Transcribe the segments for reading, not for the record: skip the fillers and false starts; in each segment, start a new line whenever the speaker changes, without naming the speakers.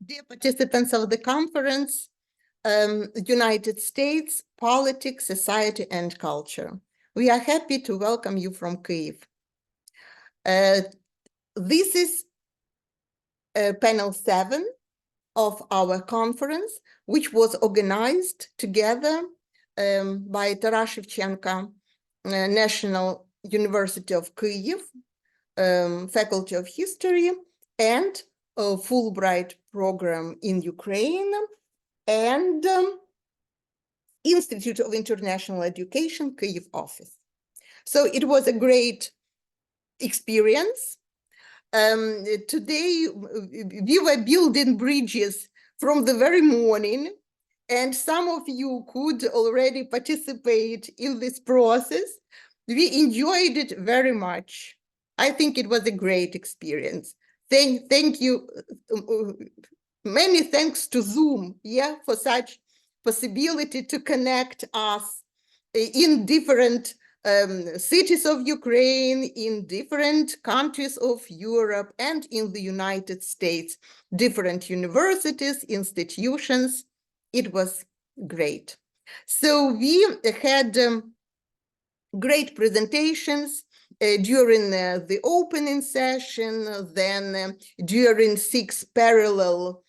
Dear participants of the conference, United States, politics, society, and culture. We are happy to welcome you from Kyiv. This is panel 7 of our conference, which was organized together by Taras Shevchenko National University of Kyiv, Faculty of History, and a Fulbright program in Ukraine, and Institute of International Education, Kyiv office. So it was a great experience. Today, we were building bridges from the very morning, and some of you could already participate in this process. We enjoyed it very much. I think it was a great experience. Thank you. Many thanks to Zoom, for such possibility to connect us in different cities of Ukraine, in different countries of Europe, and in the United States, different universities, institutions. It was great. So we had great presentations during the opening session, then during 6 parallel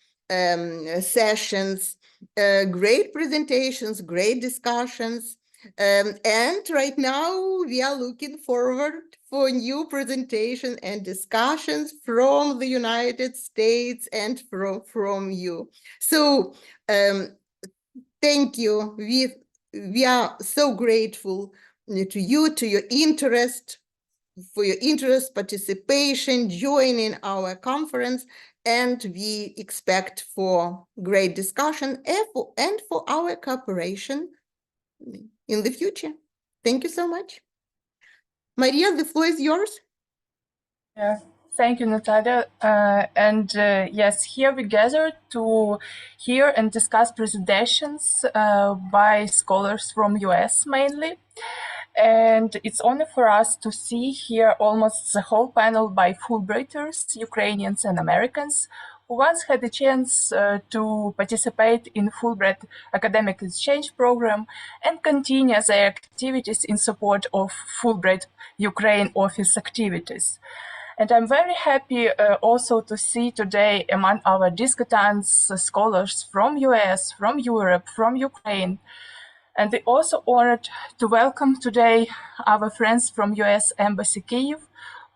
sessions, great presentations, great discussions. And right now we are looking forward for new presentations and discussions from the United States and from you. So thank you. We are so grateful to you, to your interest, for your interest, participation, joining our conference, and we expect for great discussion and for our cooperation in the future. Thank you so much. Maria, the floor is yours.
Yeah, thank you, Natalia. Yes, here we gathered to hear and discuss presentations by scholars from US mainly. And it's only for us to see here almost the whole panel by Fulbrighters, Ukrainians and Americans, who once had the chance to participate in Fulbright academic exchange program and continue their activities in support of Fulbright Ukraine office activities. And I'm very happy also to see today among our discutants scholars from US, from Europe, from Ukraine. And we also honored to welcome today our friends from U.S. Embassy Kyiv,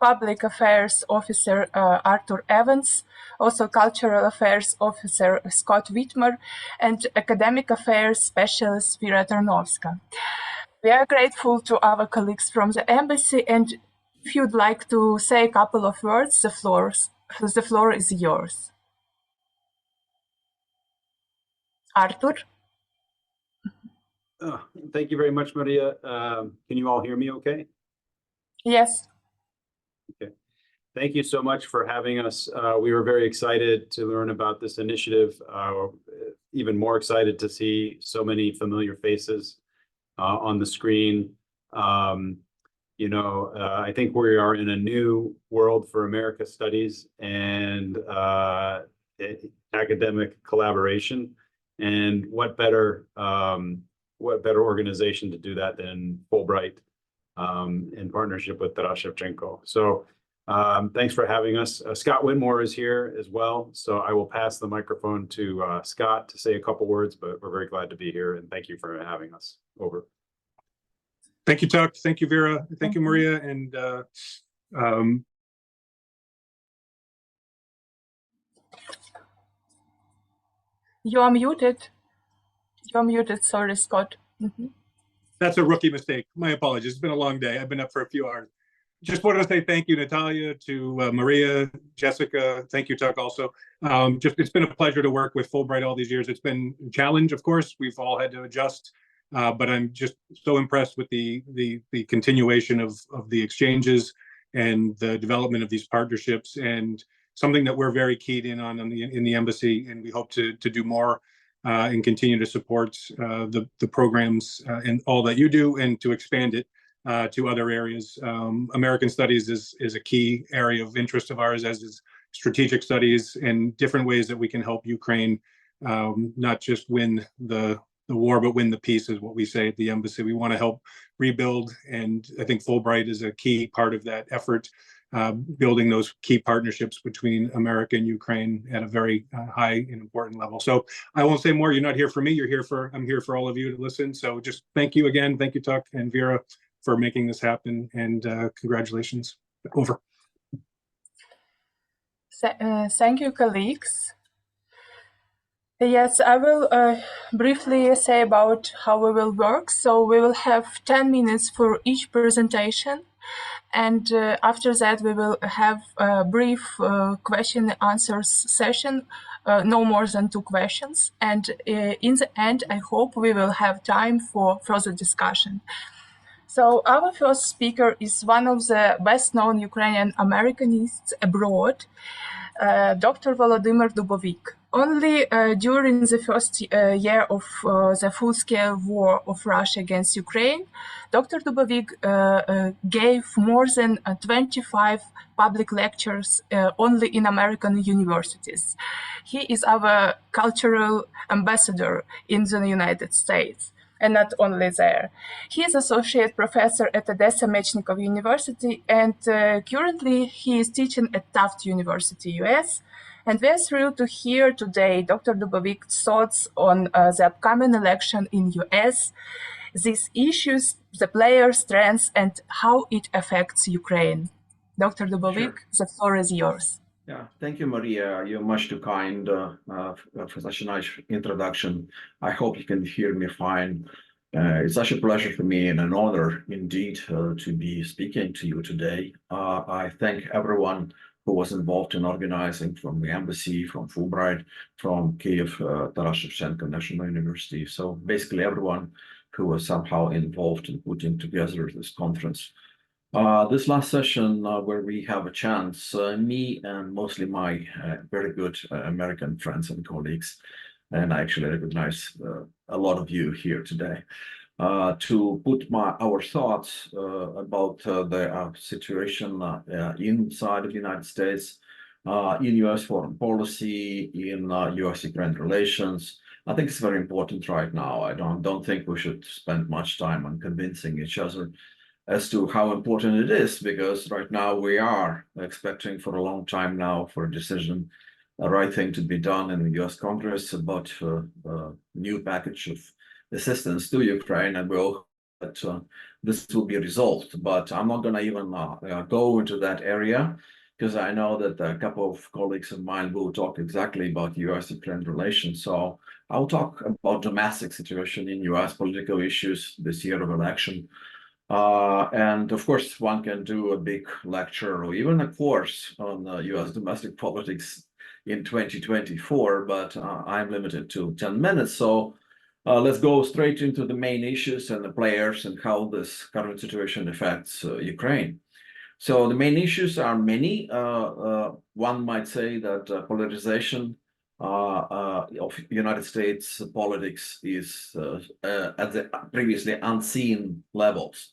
Public Affairs Officer Arthur Evans, also Cultural Affairs Officer Scott Whitmore, and Academic Affairs Specialist Vira Ternovska. We are grateful to our colleagues from the Embassy, and if you'd like to say a couple of words, the floor is yours. Arthur?
Thank you very much, Maria. Can you all hear me okay?
Yes.
Okay. Thank you so much for having us. We were very excited to learn about this initiative, even more excited to see so many familiar faces on the screen. I think we are in a new world for America studies and academic collaboration. And what better organization to do that than Fulbright in partnership with Taras Shevchenko. So thanks for having us. Scott Whitmore is here as well. So I will pass the microphone to Scott to say a couple words, but we're very glad to be here and thank you for having us. Over.
Thank you, Tuck. Thank you, Vera. Thank you, Maria. And
You are muted. You're muted, sorry, Scott.
That's a rookie mistake. My apologies. It's been a long day. I've been up for a few hours. Just wanted to say thank you, Natalia, to Maria, Jessica. Thank you, Tuck, also. It's been a pleasure to work with Fulbright all these years. It's been a challenge, of course. We've all had to adjust, but I'm just so impressed with the continuation of the exchanges and the development of these partnerships, and something that we're very keyed in on in the embassy, and we hope to do more and continue to support the programs and all that you do, and to expand it to other areas. American studies is a key area of interest of ours, as is strategic studies, and different ways that we can help Ukraine not just win the war, but win the peace, is what we say at the embassy. We want to help rebuild, and I think Fulbright is a key part of that effort, building those key partnerships between America and Ukraine at a very high and important level. So I won't say more. You're not here for me. I'm here for all of you to listen. So just thank you again. Thank you, Tuck and Vira, for making this happen, and congratulations. Over.
Thank you, colleagues. Yes, I will briefly say about how we will work. So we will have 10 minutes for each presentation. And after that, we will have a brief question and answers session, no more than 2 questions. And in the end, I hope we will have time for further discussion. So our first speaker is one of the best-known Ukrainian Americanists abroad, Dr. Volodymyr Dubovyk. Only during the first year of the full-scale war of Russia against Ukraine, Dr. Dubovyk gave more than 25 public lectures only in American universities. He is our cultural ambassador in the United States, and not only there. He is associate professor at Odessa Mechnikov University, and currently he is teaching at Tufts University, US. And we're thrilled to hear today Dr. Dubovyk's thoughts on the upcoming election in US, these issues, the players' strengths, and how it affects Ukraine. Dr. Dubovyk, the floor is yours.
Yeah, thank you, Maria. You're much too kind for such a nice introduction. I hope you can hear me fine. It's such a pleasure for me and an honor indeed to be speaking to you today. I thank everyone who was involved in organizing, from the embassy, from Fulbright, from Kyiv, Taras Shevchenko National University. So basically everyone who was somehow involved in putting together this conference. This last session where we have a chance, me and mostly my very good American friends and colleagues, and I actually recognize a lot of you here today, to put our thoughts about the situation inside of the United States, in US foreign policy, in US Ukraine relations. I think it's very important right now. I don't think we should spend much time on convincing each other as to how important it is, because right now we are expecting for a long time now for a decision, a right thing to be done in the US Congress about a new package of assistance to Ukraine, and we hope that this will be resolved. But I'm not going to even go into that area, because I know that a couple of colleagues of mine will talk exactly about US-Ukraine relations. So I'll talk about domestic situation in US political issues this year of election. And of course, one can do a big lecture or even a course on US domestic politics in 2024, but I'm limited to 10 minutes. So let's go straight into the main issues and the players and how this current situation affects Ukraine. So the main issues are many. One might say that polarization of United States politics is at the previously unseen levels.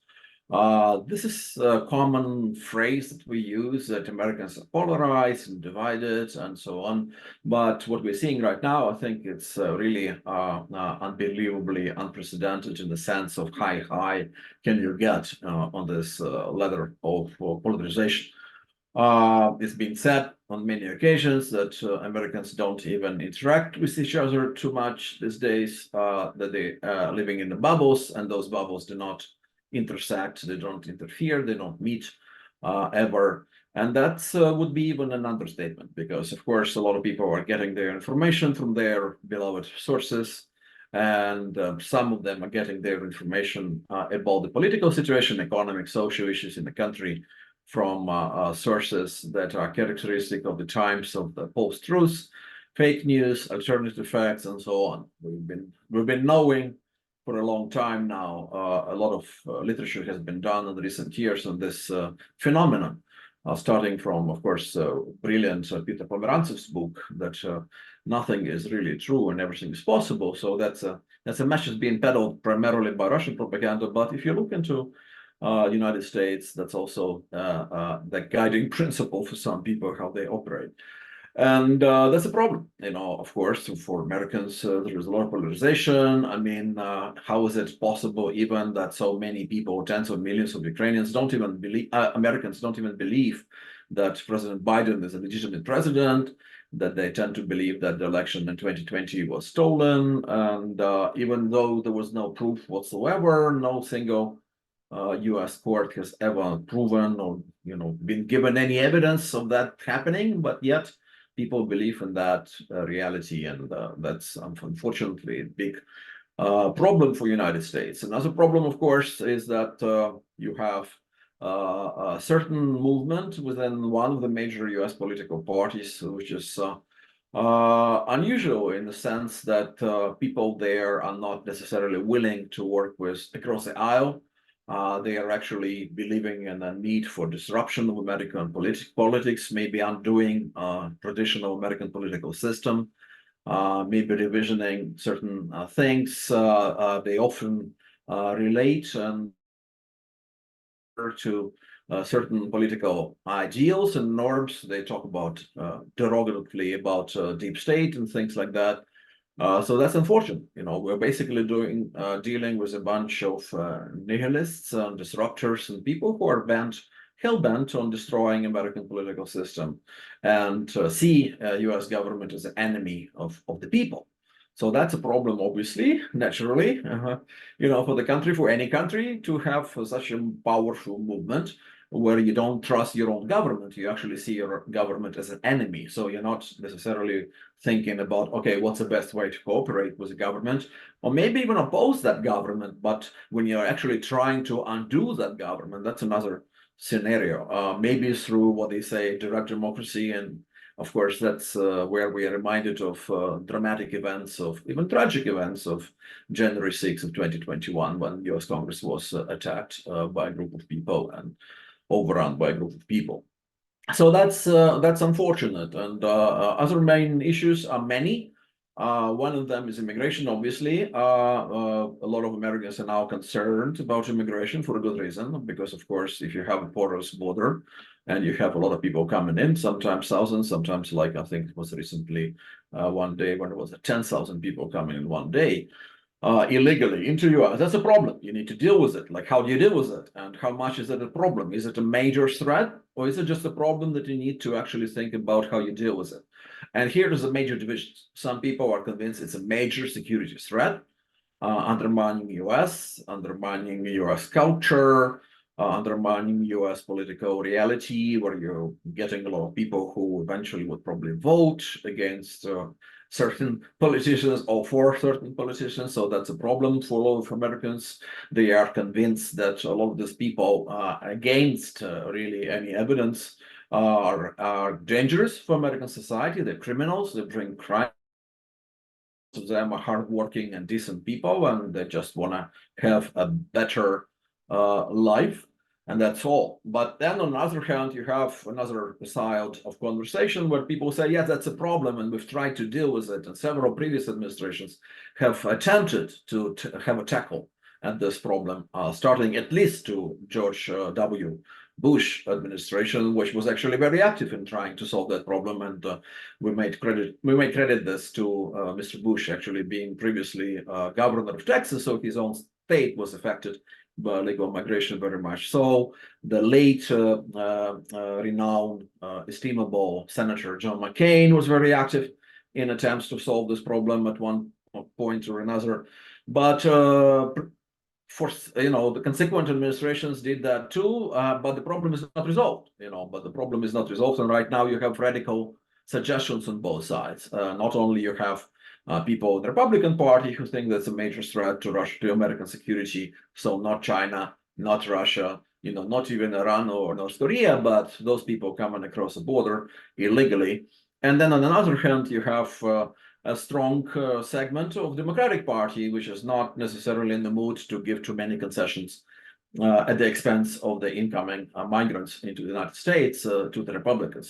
This is a common phrase that we use, that Americans are polarized and divided and so on. But what we're seeing right now, I think it's really unbelievably unprecedented in the sense of how high can you get on this ladder of polarization. It's been said on many occasions that Americans don't even interact with each other too much these days, that they are living in the bubbles, and those bubbles do not intersect, they don't interfere, they don't meet ever. And that would be even an understatement, because of course a lot of people are getting their information from their beloved sources, and some of them are getting their information about the political situation, economic, social issues in the country from sources that are characteristic of the times of the post-truth, fake news, alternative facts, and so on. We've been knowing for a long time now. A lot of literature has been done in recent years on this phenomenon, starting from, of course, brilliant Peter Pomerantsev's book that nothing is really true and everything is possible. So that's a message being peddled primarily by Russian propaganda. But if you look into United States. That's also the guiding principle for some people, how they operate. And that's a problem, of course, for Americans. There is a lot of polarization. I mean, how is it possible even that so many people, tens of millions of Ukrainians, don't even believe, Americans don't even believe that President Biden is a legitimate president, that they tend to believe that the election in 2020 was stolen. And even though there was no proof whatsoever, no single U.S. court has ever proven or, been given any evidence of that happening, but yet people believe in that reality, and that's unfortunately a big problem for United States. Another problem, of course, is that you have a certain movement within one of the major U.S. political parties, which is unusual in the sense that people there are not necessarily willing to work with across the aisle. They are actually believing in a need for disruption of American politics, maybe undoing traditional American political system, maybe revisioning certain things. They often relate and to certain political ideals and norms. They talk about derogatively about deep state and things like that. So that's unfortunate. We're basically dealing with a bunch of nihilists and disruptors and people who are hell-bent on destroying American political system and see U.S. government as an enemy of the people. So that's a problem, obviously, naturally, for the country, for any country to have such a powerful movement where you don't trust your own government. You actually see your government as an enemy. So you're not necessarily thinking about, okay, what's the best way to cooperate with the government, or maybe even oppose that government. But when you're actually trying to undo that government, that's another scenario, maybe through what they say, direct democracy. And of course, that's where we are reminded of dramatic events, of even tragic events of January 6th of 2021, when US Congress was attacked by a group of people and overrun by a group of people. So that's unfortunate. And other main issues are many. One of them is immigration, obviously. A lot of Americans are now concerned about immigration for a good reason, because, of course, if you have a porous border and you have a lot of people coming in, sometimes thousands, sometimes, like I think it was recently one day when it was 10,000 people coming in one day, illegally into US, that's a problem. You need to deal with it. Like, how do you deal with it? And how much is it a problem? Is it a major threat, or is it just a problem that you need to actually think about how you deal with it? And here is a major division. Some people are convinced it's a major security threat, undermining US, undermining US culture, undermining US political reality, where you're getting a lot of people who eventually would probably vote against certain politicians or for certain politicians. So that's a problem for a lot of Americans. They are convinced that a lot of these people against really any evidence are dangerous for American society. They're criminals, they bring crime. Most of them are hardworking and decent people, and they just want to have a better life. And that's all. But then on the other hand, you have another side of conversation where people say, yeah, that's a problem, and we've tried to deal with it. And several previous administrations have attempted to have a tackle at this problem, starting at least to George W. Bush administration, which was actually very active in trying to solve that problem. And we might credit this to Mr. Bush actually being previously governor of Texas, so his own state was affected by legal migration very much. So the late renowned, estimable Senator John McCain was very active in attempts to solve this problem at one point or another. But for the consequent administrations did that too, but the problem is not resolved. And right now you have radical suggestions on both sides. Not only you have people in the Republican Party who think that's a major threat to American security. So not China, not Russia, not even Iran or North Korea, but those people coming across the border illegally. And then on the other hand, you have a strong segment of the Democratic Party, which is not necessarily in the mood to give too many concessions at the expense of the incoming migrants into the United States to the Republicans.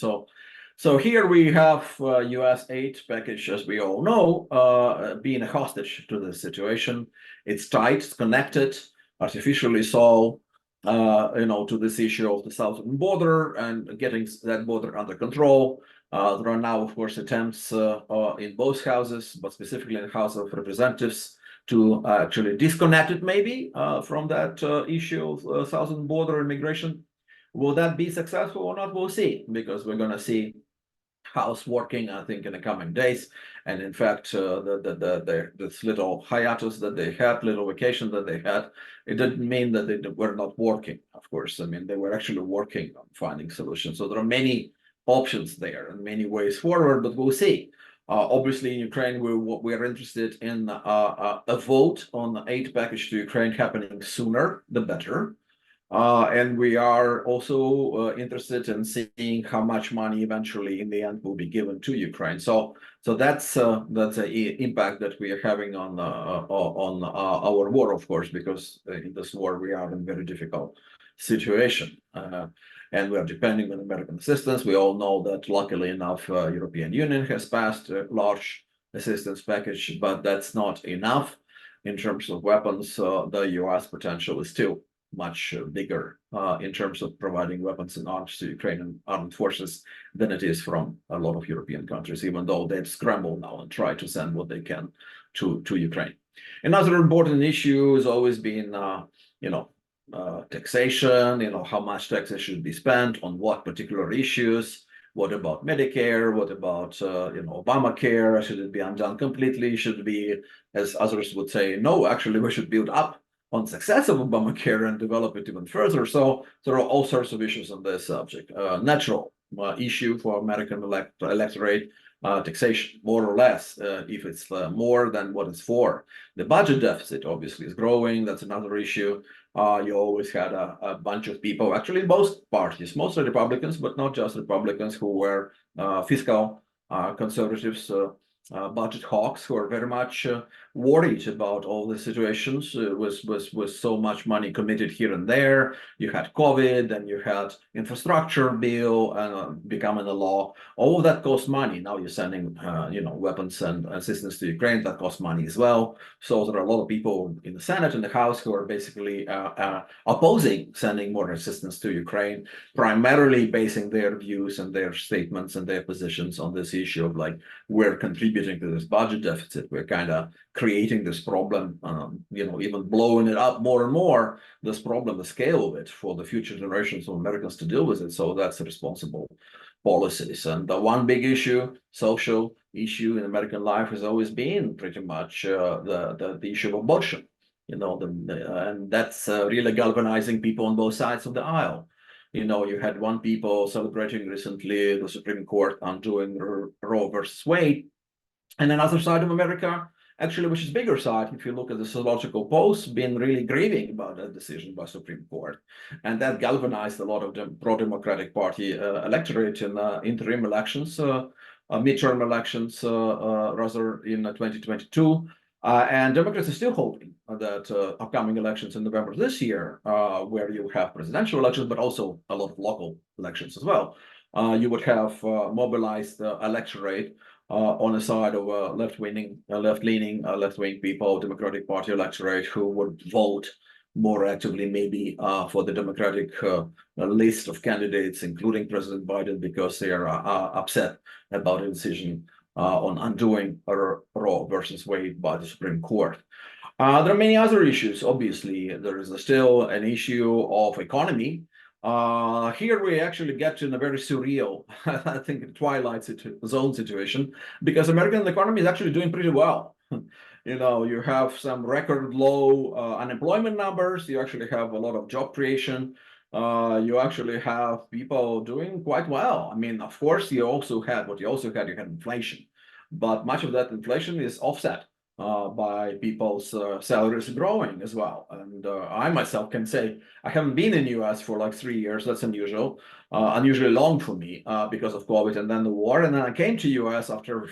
So here we have U.S. aid package, as we all know, being a hostage to the situation. It's tight, it's connected, artificially so. to this issue of the southern border and getting that border under control. There are now, of course, attempts in both houses, but specifically in the House of Representatives, to actually disconnect it maybe from that issue of southern border immigration. Will that be successful or not? We'll see, because we're going to see House working, I think, in the coming days. And in fact, this little hiatus that they had, little vacation that they had, it didn't mean that they were not working, of course. I mean, they were actually working on finding solutions. So there are many options there and many ways forward, but we'll see. Obviously, in Ukraine, we are interested in a vote on the aid package to Ukraine happening sooner, the better. And we are also interested in seeing how much money eventually in the end will be given to Ukraine. So that's the impact that we are having on our war, of course, because in this war we are in a very difficult situation. And we are depending on American assistance. We all know that luckily enough, European Union has passed a large assistance package, but that's not enough in terms of weapons. The US potential is still much bigger in terms of providing weapons and arms to Ukrainian armed forces than it is from a lot of European countries, even though they've scrambled now and try to send what they can to Ukraine. Another important issue has always been, taxation, how much taxes should be spent on what particular issues. What about Medicare? What about, Obamacare? Should it be undone completely? Should it be, as others would say, no, actually, we should build up on success of Obamacare and develop it even further. So there are all sorts of issues on this subject. Natural issue for American electorate, taxation, more or less, if it's more than what it's for. The budget deficit obviously is growing. That's another issue. You always had a bunch of people, actually both parties, mostly Republicans, but not just Republicans, who were fiscal conservatives, budget hawks, who are very much worried about all the situations with so much money committed here and there. You had COVID, and you had infrastructure bill becoming a law. All of that costs money. Now you're sending weapons and assistance to Ukraine. That costs money as well. So there are a lot of people in the Senate and the House who are basically opposing sending more assistance to Ukraine, primarily basing their views and their statements and their positions on this issue of we're contributing to this budget deficit. We're kind of creating this problem, even blowing it up more and more, this problem, the scale of it, for the future generations of Americans to deal with it. So that's responsible policies. And the one big issue, social issue in American life, has always been pretty much the issue of abortion. And that's really galvanizing people on both sides of the aisle. You had one people celebrating recently the Supreme Court undoing Roe versus Wade, and another side of America, actually, which is bigger side, if you look at the sociological polls, been really grieving about that decision by Supreme Court. And that galvanized a lot of the pro-Democratic Party electorate in interim elections, midterm elections, rather, in 2022. And Democrats are still hoping that upcoming elections in November this year, where you have presidential elections, but also a lot of local elections as well, you would have mobilized electorate on the side of left-leaning people, Democratic Party electorate, who would vote more actively maybe for the Democratic list of candidates, including President Biden, because they are upset about a decision on undoing Roe versus Wade by the Supreme Court. There are many other issues. Obviously, there is still an issue of economy. Here we actually get to a very surreal, I think, twilight zone situation, because American economy is actually doing pretty well. You have some record low unemployment numbers. You actually have a lot of job creation. You actually have people doing quite well. I mean, of course, you had inflation, but much of that inflation is offset by people's salaries growing as well. And I myself can say I haven't been in the US for 3 years. That's unusual, unusually long for me because of COVID and then the war. And then I came to US after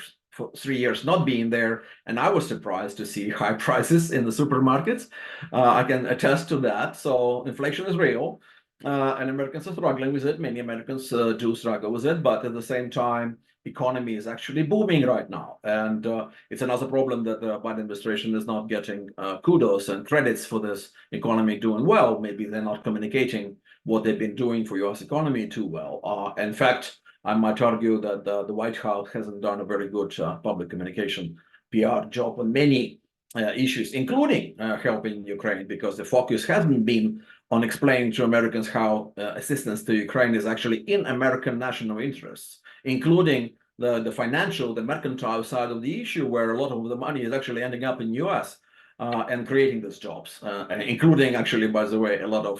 3 years not being there, and I was surprised to see high prices in the supermarkets. I can attest to that. So inflation is real, and Americans are struggling with it. Many Americans do struggle with it, but at the same time, economy is actually booming right now. And it's another problem that the Biden administration is not getting kudos and credits for this economy doing well. Maybe they're not communicating what they've been doing for U.S. economy too well. In fact, I might argue that the White House hasn't done a very good public communication PR job on many issues, including helping Ukraine, because the focus hasn't been on explaining to Americans how assistance to Ukraine is actually in American national interests, including the financial, the mercantile side of the issue, where a lot of the money is actually ending up in U.S. And creating these jobs, including actually, by the way, a lot of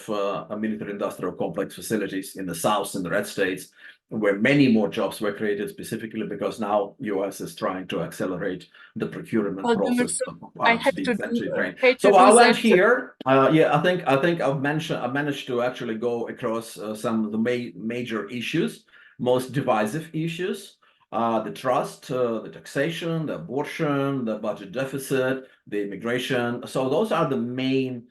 military-industrial complex facilities in the South, in the red states, where many more jobs were created specifically because now U.S. is trying to accelerate the procurement process of arms being sent to Ukraine. So I'll end here. Yeah, I think I've managed to actually go across some of the major issues, most divisive issues. The trust, the taxation, the abortion, the budget deficit, the immigration. So those are the main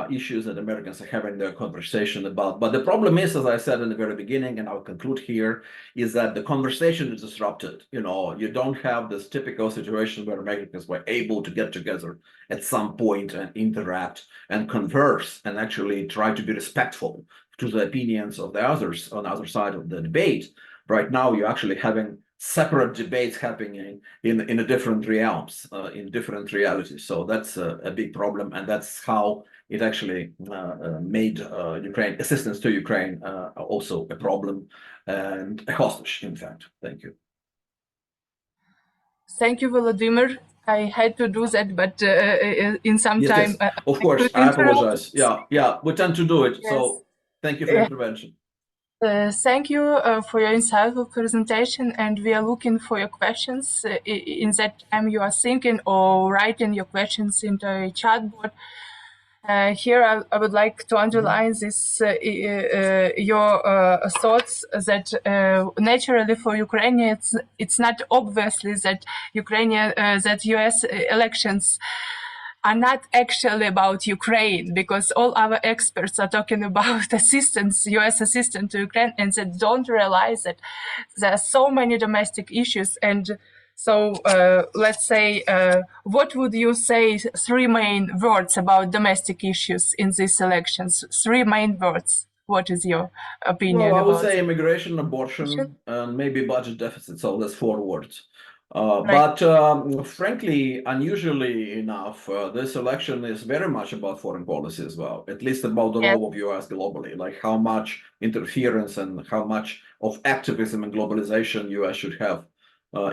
issues that Americans are having their conversation about. But the problem is, as I said in the very beginning, and I'll conclude here, is that the conversation is disrupted. You know, you don't have this typical situation where Americans were able to get together at some point and interact and converse and actually try to be respectful to the opinions of the others on the other side of the debate. Right now, you're actually having separate debates happening in a different realms, in different realities. So that's a big problem, and that's how it actually made Ukraine assistance to Ukraine also a problem and a hostage, in fact. Thank you.
Thank you, Volodymyr. I had to do that, but in some time.
Yes. Of course, I apologize. Yeah, we tend to do it.
Yes.
So thank you for your intervention.
Thank you for your insightful presentation, and we are looking for your questions. In that time you are thinking or writing your questions into a chat board. Here I would like to underline this your thoughts that naturally for Ukraine it's not obviously that that US elections are not actually about Ukraine, because all our experts are talking about assistance, US assistance to Ukraine, and they don't realize that there are so many domestic issues. And so let's say, what would you say three main words about domestic issues in these elections? Three main words. What is your opinion
Well, I would
about
say immigration, abortion, and maybe budget deficit. So that's 4 words.
Right.
But frankly, unusually enough, this election is very much about foreign policy as well, at least about the role of US globally, like how much interference and how much of activism and globalization US should have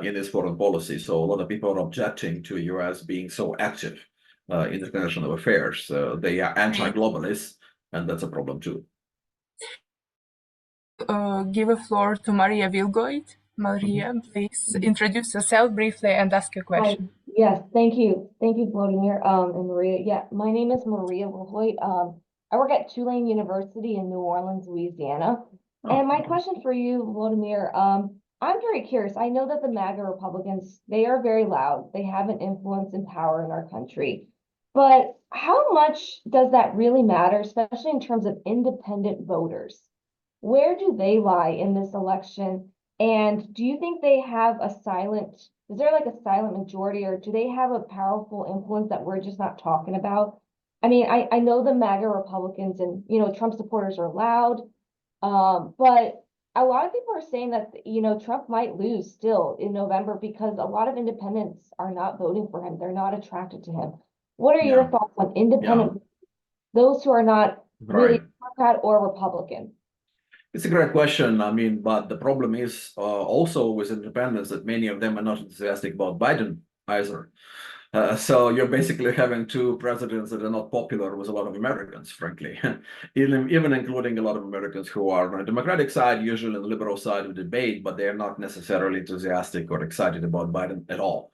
in its foreign policy. So a lot of people are objecting to US being so active in international affairs. They are anti-globalists, and that's a problem too.
Give a floor to Maria Vilgoit. Maria, please introduce yourself briefly and ask your question.
Hi. Yes, thank you. Thank you, Volodymyr and Maria. Yeah, my name is Maria Vilgoit. I work at Tulane University in New Orleans, Louisiana. And my question for you, Volodymyr, I'm very curious. I know that the MAGA Republicans, they are very loud. They have an influence and power in our country. But how much does that really matter, especially in terms of independent voters? Where do they lie in this election? And do you think they have is there like a silent majority, or do they have a powerful influence that we're just not talking about? I mean, I know the MAGA Republicans and, you know, Trump supporters are loud, but a lot of people are saying that, you know, Trump might lose still in November because a lot of independents are not voting for him. They're not attracted to him. What are your thoughts on independent, those who are not really Democrat or Republican?
It's a great question. I mean, but the problem is also with independents that many of them are not enthusiastic about Biden either. So you're basically having 2 presidents that are not popular with a lot of Americans, frankly, even including a lot of Americans who are on the Democratic side, usually on the liberal side of the debate, but they are not necessarily enthusiastic or excited about Biden at all.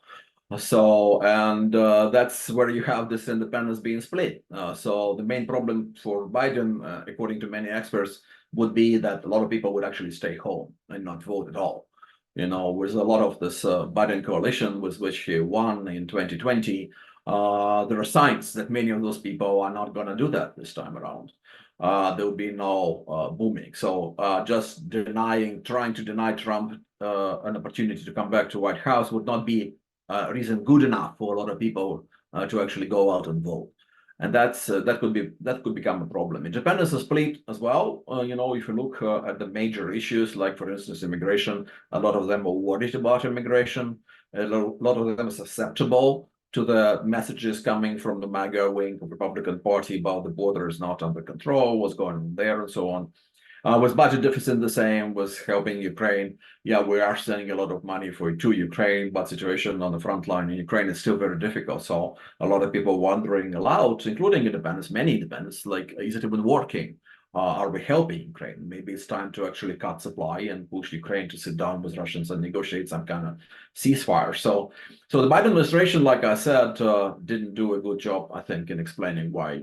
So, and that's where you have this independence being split. So the main problem for Biden, according to many experts, would be that a lot of people would actually stay home and not vote at all. You know, with a lot of this Biden coalition with which he won in 2020, there are signs that many of those people are not going to do that this time around. There will be no booming. So just trying to deny Trump an opportunity to come back to White House would not be a reason good enough for a lot of people to actually go out and vote. And that could become a problem. Independents are split as well. You know, if you look at the major issues, like for instance, immigration, a lot of them are worried about immigration. A lot of them are susceptible to the messages coming from the MAGA wing of the Republican Party about the border is not under control, what's going on there, and so on. Was budget deficit the same? Was helping Ukraine? Yeah, we are sending a lot of money to Ukraine, but situation on the front line in Ukraine is still very difficult. So a lot of people wondering aloud, including independents, many independents, like, is it even working? Are we helping Ukraine? Maybe it's time to actually cut supply and push Ukraine to sit down with Russians and negotiate some kind of ceasefire. So the Biden administration, like I said, didn't do a good job, I think, in explaining why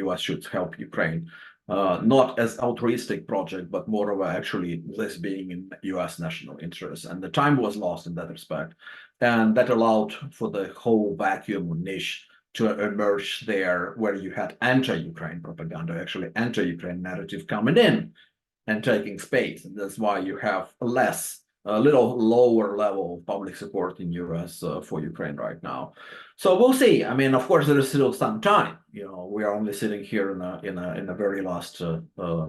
U.S. should help Ukraine. Not as altruistic project, but more of actually this being in U.S. national interest. And the time was lost in that respect. And that allowed for the whole vacuum niche to emerge there, where you had anti-Ukraine propaganda, actually anti-Ukraine narrative coming in and taking space. And that's why you have a little lower level of public support in U.S. For Ukraine right now. So we'll see. I mean, of course, there is still some time. You know, we are only sitting here in the very last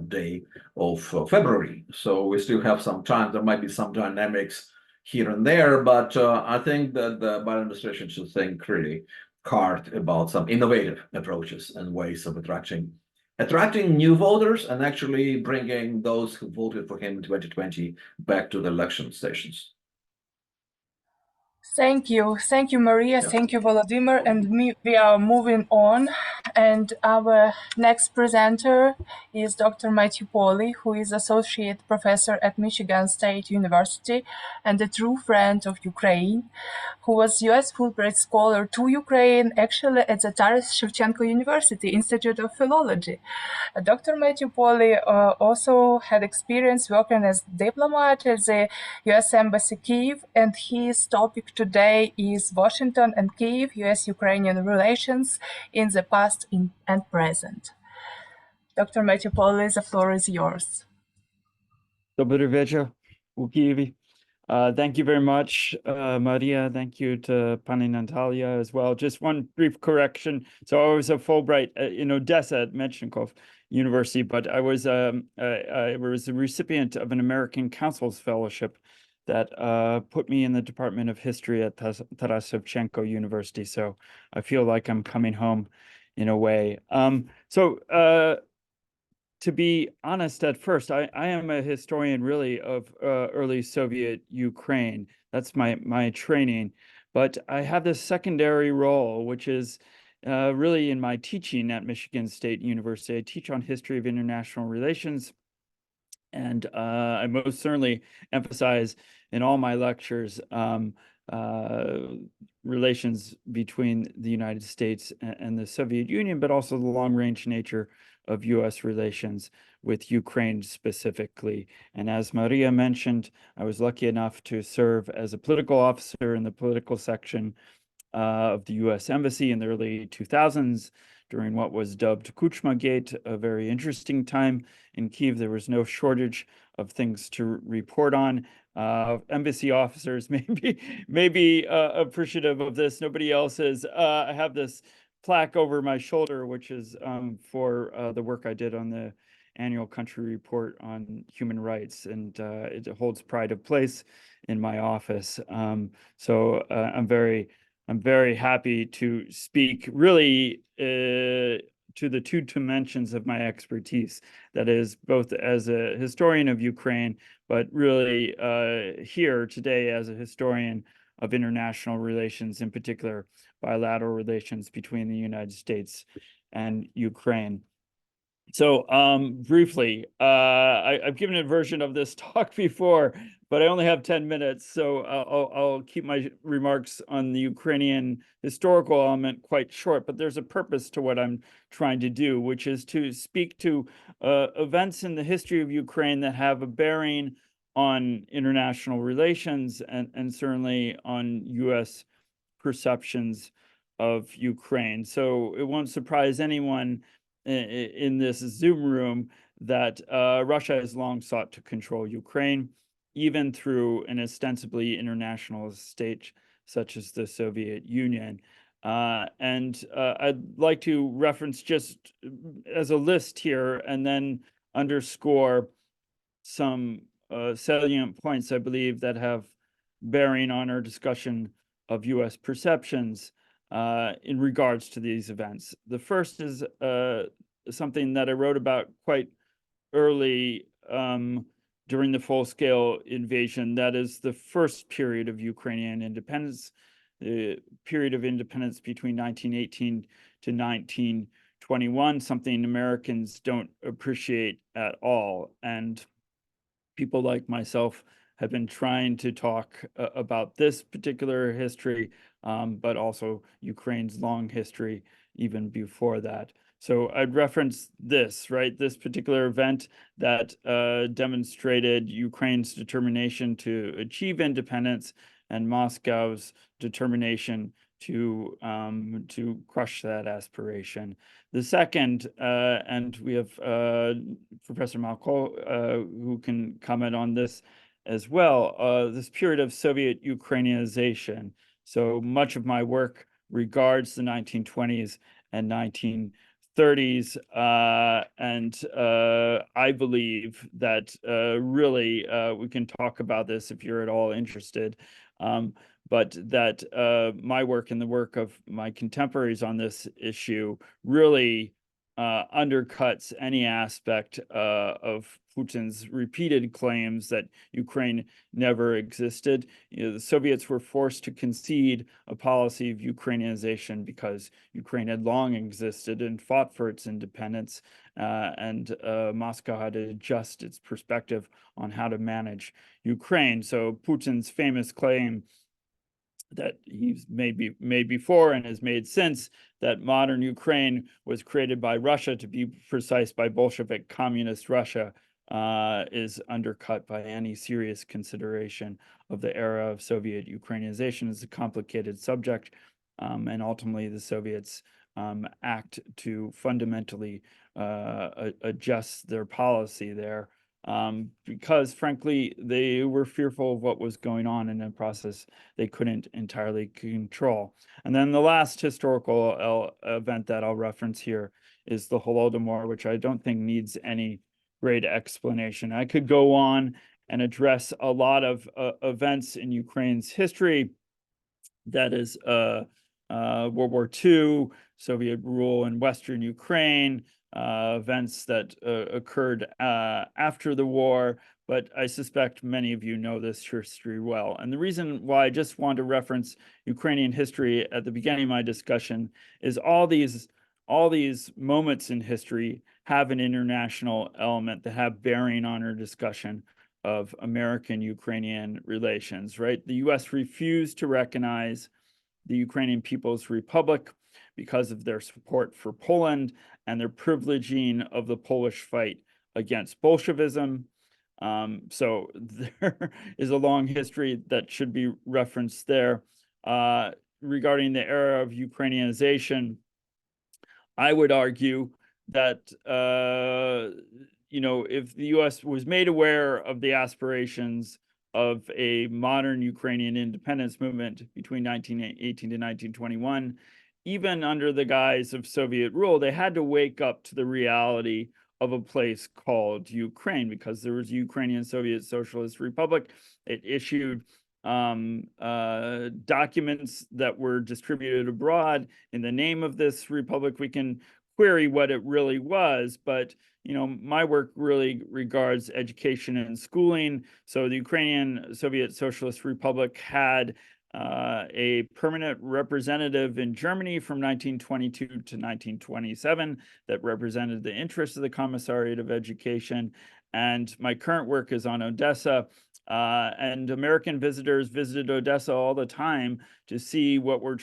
day of February, so we still have some time. There might be some dynamics here and there, but I think that the Biden administration should think really hard about some innovative approaches and ways of attracting new voters and actually bringing those who voted for him in 2020 back to the election stations.
Thank you, Maria.
Yeah.
Thank you, Volodymyr. And we are moving on. And our next presenter is Dr. Matthew Pauly, who is associate professor at Michigan State University and a true friend of Ukraine, who was U.S. Fulbright scholar to Ukraine, actually at the Taras Shevchenko University Institute of Philology. Dr. Matthew Pauly also had experience working as diplomat at the U.S. Embassy Kyiv, and his topic today is Washington and Kyiv, U.S. Ukrainian relations in the past and present. Dr. Matthew Pauly, the floor is yours.
Dobry wieczór, u Kyiv. Thank you very much, Maria. Thank you to Pani Natalia as well. Just one brief correction. So I was a Fulbright in Odessa at Menshikov University, but I was a recipient of an American Council's Fellowship that put me in the Department of History at Taras Shevchenko University. So I feel like I'm coming home in a way. To be honest, at first, I am a historian really of early Soviet Ukraine. That's my training. But I have this secondary role, which is really in my teaching at Michigan State University. I teach on history of international relations. And I most certainly emphasize in all my lectures relations between the United States and the Soviet Union, but also the long-range nature of U.S. relations with Ukraine specifically. And as Maria mentioned, I was lucky enough to serve as a political officer in the political section of the U.S. Embassy in the early 2000s during what was dubbed Kuchma Gate, a very interesting time in Kyiv. There was no shortage of things to report on. Embassy officers may be appreciative of this. Nobody else is. I have this plaque over my shoulder, which is for the work I did on the annual country report on human rights, and it holds pride of place in my office. So I'm very happy to speak really to the two dimensions of my expertise. That is both as a historian of Ukraine, but really here today as a historian of international relations, in particular bilateral relations between the United States and Ukraine. So briefly, I've given a version of this talk before, but I only have 10 minutes, so I'll keep my remarks on the Ukrainian historical element quite short, but there's a purpose to what I'm trying to do, which is to speak to events in the history of Ukraine that have a bearing on international relations and certainly on U.S. perceptions of Ukraine. So it won't surprise anyone in this Zoom room that Russia has long sought to control Ukraine, even through an ostensibly international state such as the Soviet Union. I'd like to reference just as a list here and then underscore some salient points, I believe, that have bearing on our discussion of U.S. perceptions in regards to these events. The first is something that I wrote about quite early during the full-scale invasion. That is the first period of Ukrainian independence, the period of independence between 1918 to 1921, something Americans don't appreciate at all. And people like myself have been trying to talk about this particular history, but also Ukraine's long history even before that. So I'd reference this, right? This particular event that demonstrated Ukraine's determination to achieve independence and Moscow's determination to crush that aspiration. The second, and we have Professor Malko who can comment on this as well, this period of Soviet Ukrainianization. So much of my work regards the 1920s and 1930s, and I believe that really we can talk about this if you're at all interested, but that my work and the work of my contemporaries on this issue really undercuts any aspect of Putin's repeated claims that Ukraine never existed. You know, the Soviets were forced to concede a policy of Ukrainianization because Ukraine had long existed and fought for its independence, and Moscow had to adjust its perspective on how to manage Ukraine. So Putin's famous claim that he's made before and has made since, that modern Ukraine was created by Russia, to be precise, by Bolshevik communist Russia, is undercut by any serious consideration of the era of Soviet Ukrainianization. Is a complicated subject, and ultimately the Soviets act to fundamentally adjust their policy there, because frankly, they were fearful of what was going on in a process they couldn't entirely control. And then the last historical event that I'll reference here is the Holodomor, which I don't think needs any great explanation. I could go on and address a lot of events in Ukraine's history, that is World War II, Soviet rule in Western Ukraine, events that occurred after the war, but I suspect many of you know this history well. And the reason why I just want to reference Ukrainian history at the beginning of my discussion is all these moments in history have an international element that have bearing on our discussion of American-Ukrainian relations, right? The U.S. refused to recognize the Ukrainian People's Republic because of their support for Poland and their privileging of the Polish fight against Bolshevism. So there is a long history that should be referenced there. Regarding the era of Ukrainianization, I would argue that if the U.S. was made aware of the aspirations of a modern Ukrainian independence movement between 1918 to 1921, even under the guise of Soviet rule, they had to wake up to the reality of a place called Ukraine, because there was a Ukrainian Soviet Socialist Republic. It issued documents that were distributed abroad in the name of this republic. We can query what it really was, but my work really regards education and schooling. So the Ukrainian Soviet Socialist Republic had a permanent representative in Germany from 1922 to 1927 that represented the interests of the Commissariat of Education. And my current work is on Odessa, and American visitors visited Odessa all the time to see what were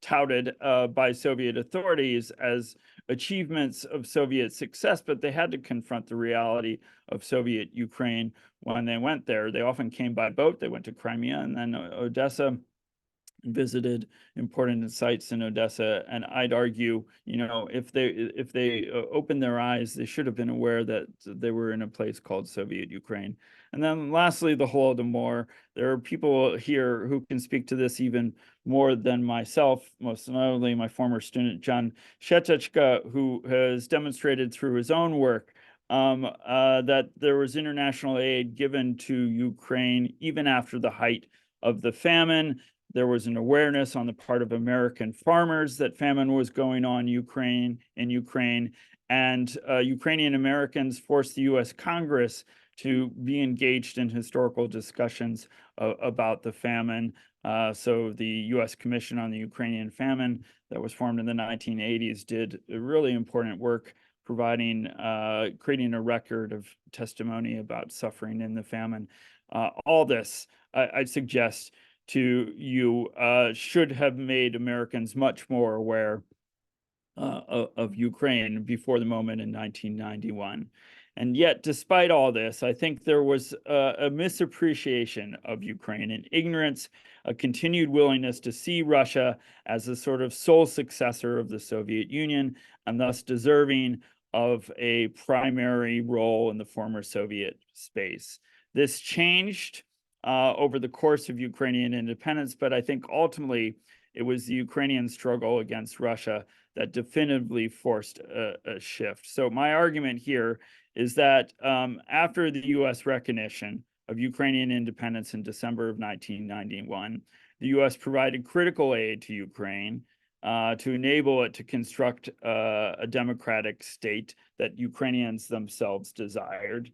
touted by Soviet authorities as achievements of Soviet success, but they had to confront the reality of Soviet Ukraine when they went there. They often came by boat. They went to Crimea and then Odessa. visited important sites in Odessa, and I'd argue, if they opened their eyes, they should have been aware that they were in a place called Soviet Ukraine. And then lastly, the Holodomor. There are people here who can speak to this even more than myself, most notably my former student, John Vsetecka, who has demonstrated through his own work that there was international aid given to Ukraine even after the height of the famine. There was an awareness on the part of American farmers that famine was going on in Ukraine, and Ukrainian Americans forced the U.S. Congress to be engaged in historical discussions about the famine. So the U.S. Commission on the Ukrainian Famine that was formed in the 1980s did a really important work creating a record of testimony about suffering in the famine. All this, I'd suggest to you, should have made Americans much more aware of Ukraine before the moment in 1991. And yet, despite all this, I think there was a misappreciation of Ukraine, an ignorance, a continued willingness to see Russia as a sort of sole successor of the Soviet Union, and thus deserving of a primary role in the former Soviet space. This changed over the course of Ukrainian independence, but I think ultimately it was the Ukrainian struggle against Russia that definitively forced a shift. So my argument here is that after the U.S. recognition of Ukrainian independence in December of 1991, the U.S. provided critical aid to Ukraine to enable it to construct a democratic state that Ukrainians themselves desired.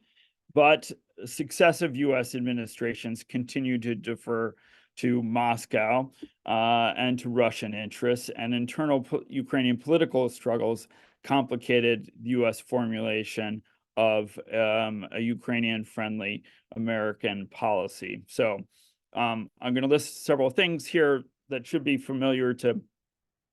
But successive U.S. administrations continued to defer to Moscow and to Russian interests, and internal Ukrainian political struggles complicated the U.S. formulation of a Ukrainian-friendly American policy. So I'm going to list several things here that should be familiar to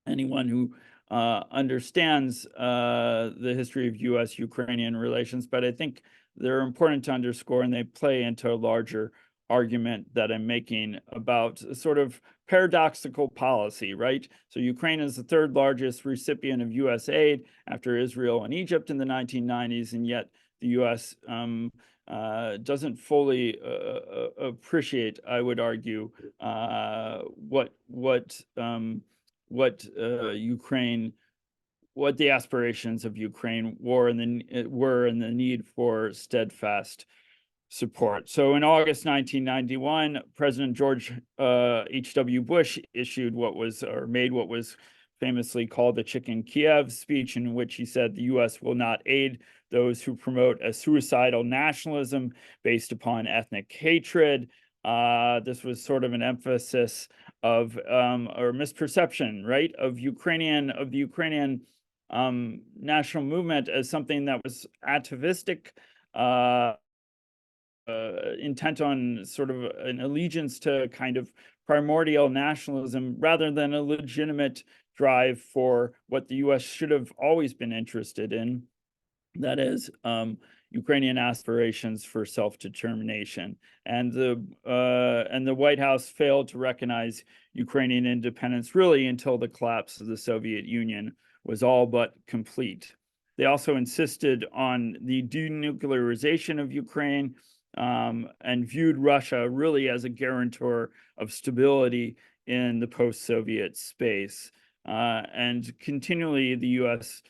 anyone who understands the history of U.S.-Ukrainian relations, but I think they're important to underscore, and they play into a larger argument that I'm making about a sort of paradoxical policy, right? So Ukraine is the third largest recipient of U.S. aid after Israel and Egypt in the 1990s, and yet the U.S. Doesn't fully appreciate, I would argue, what the aspirations of Ukraine were and the need for steadfast support. So in August 1991, President George H.W. Bush made what was famously called the Chicken Kyiv speech, in which he said the U.S. will not aid those who promote a suicidal nationalism based upon ethnic hatred. This was sort of an emphasis of or misperception, right, of the Ukrainian national movement as something that was atavistic, intent on sort of an allegiance to kind of primordial nationalism rather than a legitimate drive for what the U.S. should have always been interested in, that is, Ukrainian aspirations for self-determination. And the White House failed to recognize Ukrainian independence really until the collapse of the Soviet Union was all but complete. They also insisted on the denuclearization of Ukraine and viewed Russia really as a guarantor of stability in the post-Soviet space. And continually, the U.S.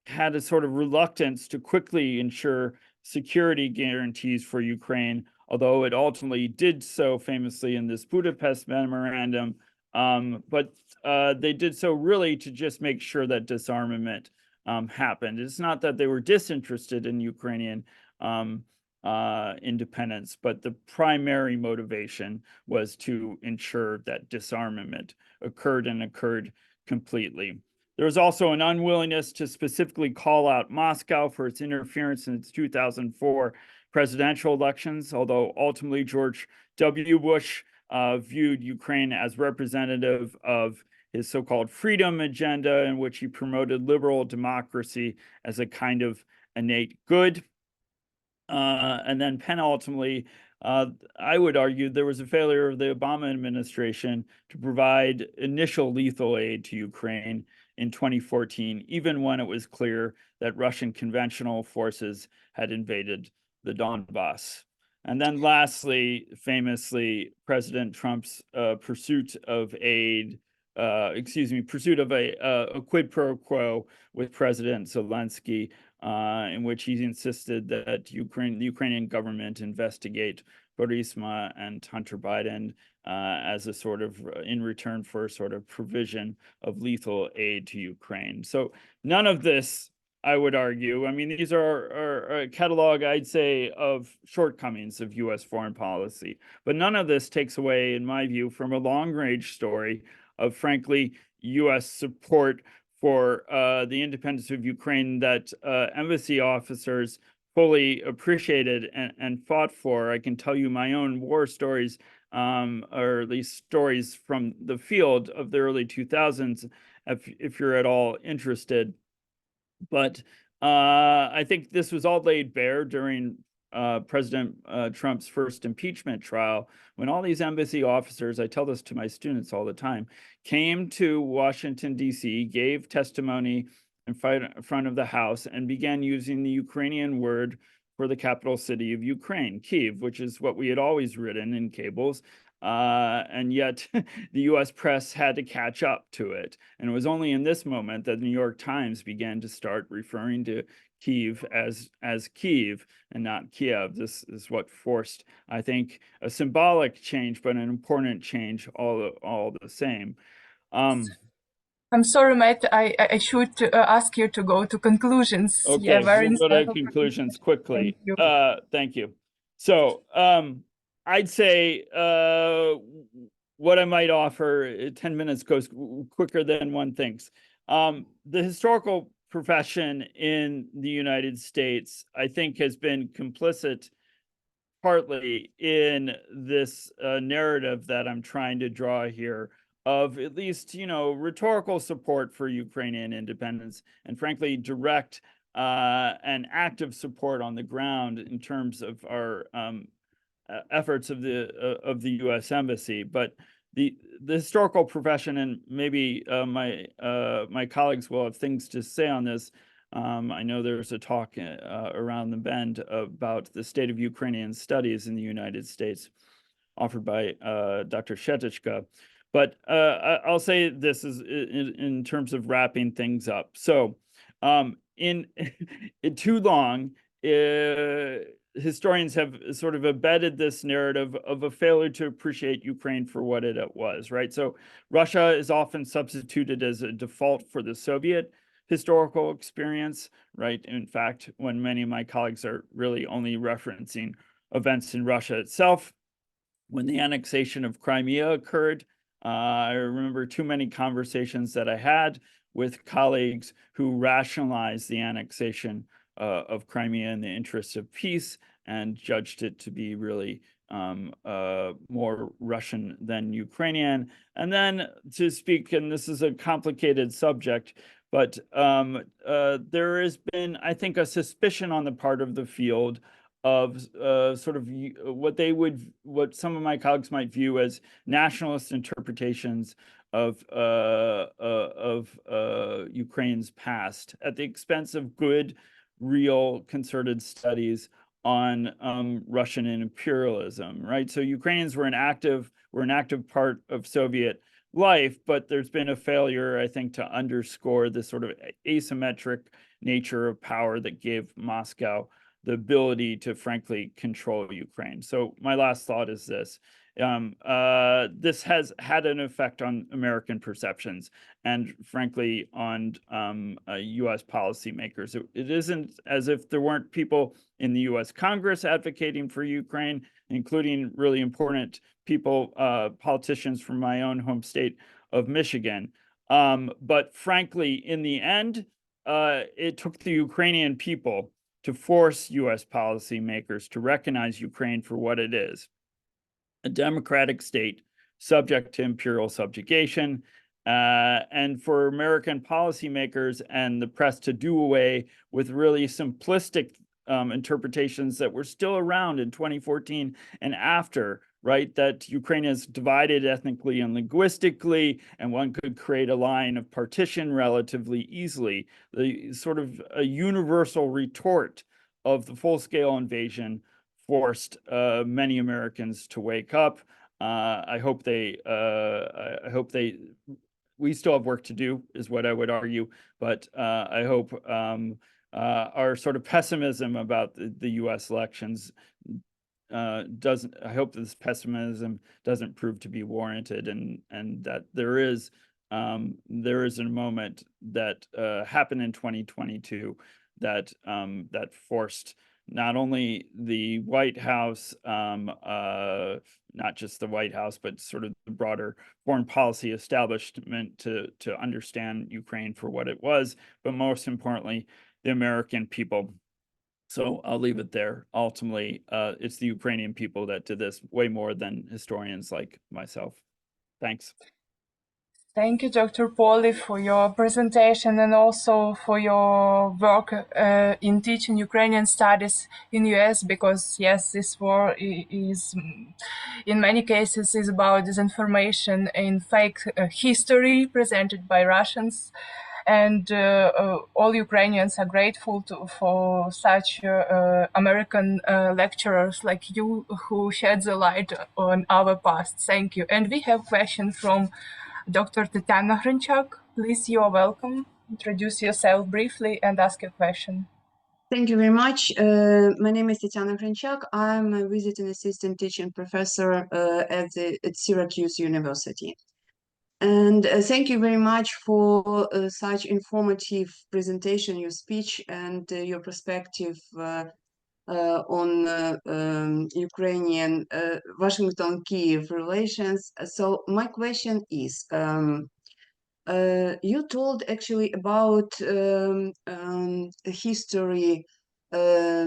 Had a sort of reluctance to quickly ensure security guarantees for Ukraine, although it ultimately did so famously in this Budapest memorandum. But they did so really to just make sure that disarmament happened. It's not that they were disinterested in Ukrainian independence, but the primary motivation was to ensure that disarmament occurred and occurred completely. There was also an unwillingness to specifically call out Moscow for its interference in its 2004 presidential elections, although ultimately George W. Bush viewed Ukraine as representative of his so-called freedom agenda, in which he promoted liberal democracy as a kind of innate good. And then penultimately, I would argue there was a failure of the Obama administration to provide initial lethal aid to Ukraine in 2014, even when it was clear that Russian conventional forces had invaded the Donbass. And then lastly, famously, President Trump's pursuit of aid, pursuit of a quid pro quo with President Zelensky, in which he insisted that the Ukrainian government investigate Burisma and Hunter Biden as a sort of in return for a sort of provision of lethal aid to Ukraine. So none of this, I would argue, I mean, these are a catalog, I'd say, of shortcomings of U.S. foreign policy, but none of this takes away, in my view, from a long-range story of, frankly, U.S. support for the independence of Ukraine that embassy officers fully appreciated and fought for. I can tell you my own war stories, or at least stories from the field of the early 2000s, if you're at all interested. But I think this was all laid bare during President Trump's first impeachment trial, when all these embassy officers, I tell this to my students all the time, came to Washington, D.C., gave testimony in front of the House, and began using the Ukrainian word for the capital city of Ukraine, Kyiv, which is what we had always written in cables. And yet the U.S. press had to catch up to it. And it was only in this moment that the New York Times began to start referring to Kyiv as Kyiv and not Kiev. This is what forced, I think, a symbolic change, but an important change all the same.
I'm sorry, Matt, I should ask you to go to conclusions.
Okay,
yeah, very
we'll go to conclusions quickly.
Thank you.
Thank you. So I'd say what I might offer, 10 minutes goes quicker than one thinks. The historical profession in the United States, I think, has been complicit partly in this narrative that I'm trying to draw here of at least, rhetorical support for Ukrainian independence, and frankly, direct and active support on the ground in terms of our efforts of the U.S. Embassy. But the historical profession, and maybe my colleagues will have things to say on this. I know there's a talk around the bend about the state of Ukrainian studies in the United States, offered by Dr. Vsetecka. But I'll say this is in terms of wrapping things up. So in too long, historians have sort of embedded this narrative of a failure to appreciate Ukraine for what it was, right? So Russia is often substituted as a default for the Soviet historical experience, right? In fact, when many of my colleagues are really only referencing events in Russia itself. When the annexation of Crimea occurred, I remember too many conversations that I had with colleagues who rationalized the annexation of Crimea in the interest of peace and judged it to be really more Russian than Ukrainian. And then to speak, and this is a complicated subject, but there has been, I think, a suspicion on the part of the field of sort of what some of my colleagues might view as nationalist interpretations of Ukraine's past at the expense of good, real, concerted studies on Russian imperialism, right? So Ukrainians were an active part of Soviet life, but there's been a failure, I think, to underscore the sort of asymmetric nature of power that gave Moscow the ability to, frankly, control Ukraine. So my last thought is this. This has had an effect on American perceptions and, frankly, on U.S. policymakers. It isn't as if there weren't people in the U.S. Congress advocating for Ukraine, including really important people, politicians from my own home state of Michigan. But frankly, in the end, it took the Ukrainian people to force U.S. policymakers to recognize Ukraine for what it is, a democratic state subject to imperial subjugation, and for American policymakers and the press to do away with really simplistic interpretations that were still around in 2014 and after, right? That Ukraine is divided ethnically and linguistically, and one could create a line of partition relatively easily. The sort of a universal retort of the full-scale invasion forced many Americans to wake up. I hope they, we still have work to do, is what I would argue, but I hope our sort of pessimism about the U.S. elections I hope this pessimism doesn't prove to be warranted, and that there is a moment that happened in 2022 that forced not only the White House, not just the White House, but sort of the broader foreign policy establishment to understand Ukraine for what it was, but most importantly, the American people. So I'll leave it there. Ultimately, it's the Ukrainian people that did this way more than historians like myself. Thanks.
Thank you, Dr. Pauly, for your presentation and also for your work in teaching Ukrainian studies in US, because yes, this war is in many cases is about disinformation and fake history presented by Russians. And all Ukrainians are grateful for such American lecturers like you who shed the light on our past. Thank you. And we have a question from Dr. Tatiana Hrinchak. Please, you are welcome. Introduce yourself briefly and ask your question.
Thank you very much. My name is Tatiana Hrinchak. I'm a visiting assistant teaching professor at Syracuse University. And thank you very much for such informative presentation, your speech, and your perspective on Ukrainian Washington-Kyiv relations. So my question is, you told actually about history of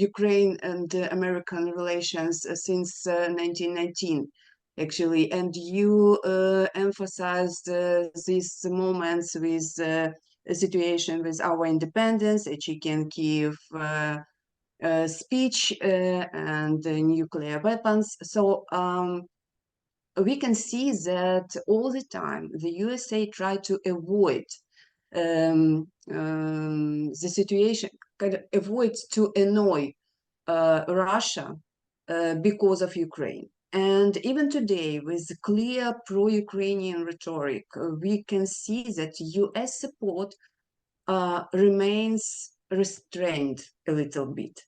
Ukraine and American relations since 1919. Actually, and you emphasized these moments with a situation with our independence, a chicken Kyiv speech, and nuclear weapons. So we can see that all the time the USA tried to avoid the situation, kind of avoid to annoy Russia because of Ukraine. And even today, with clear pro-Ukrainian rhetoric, we can see that US support remains restrained a little bit.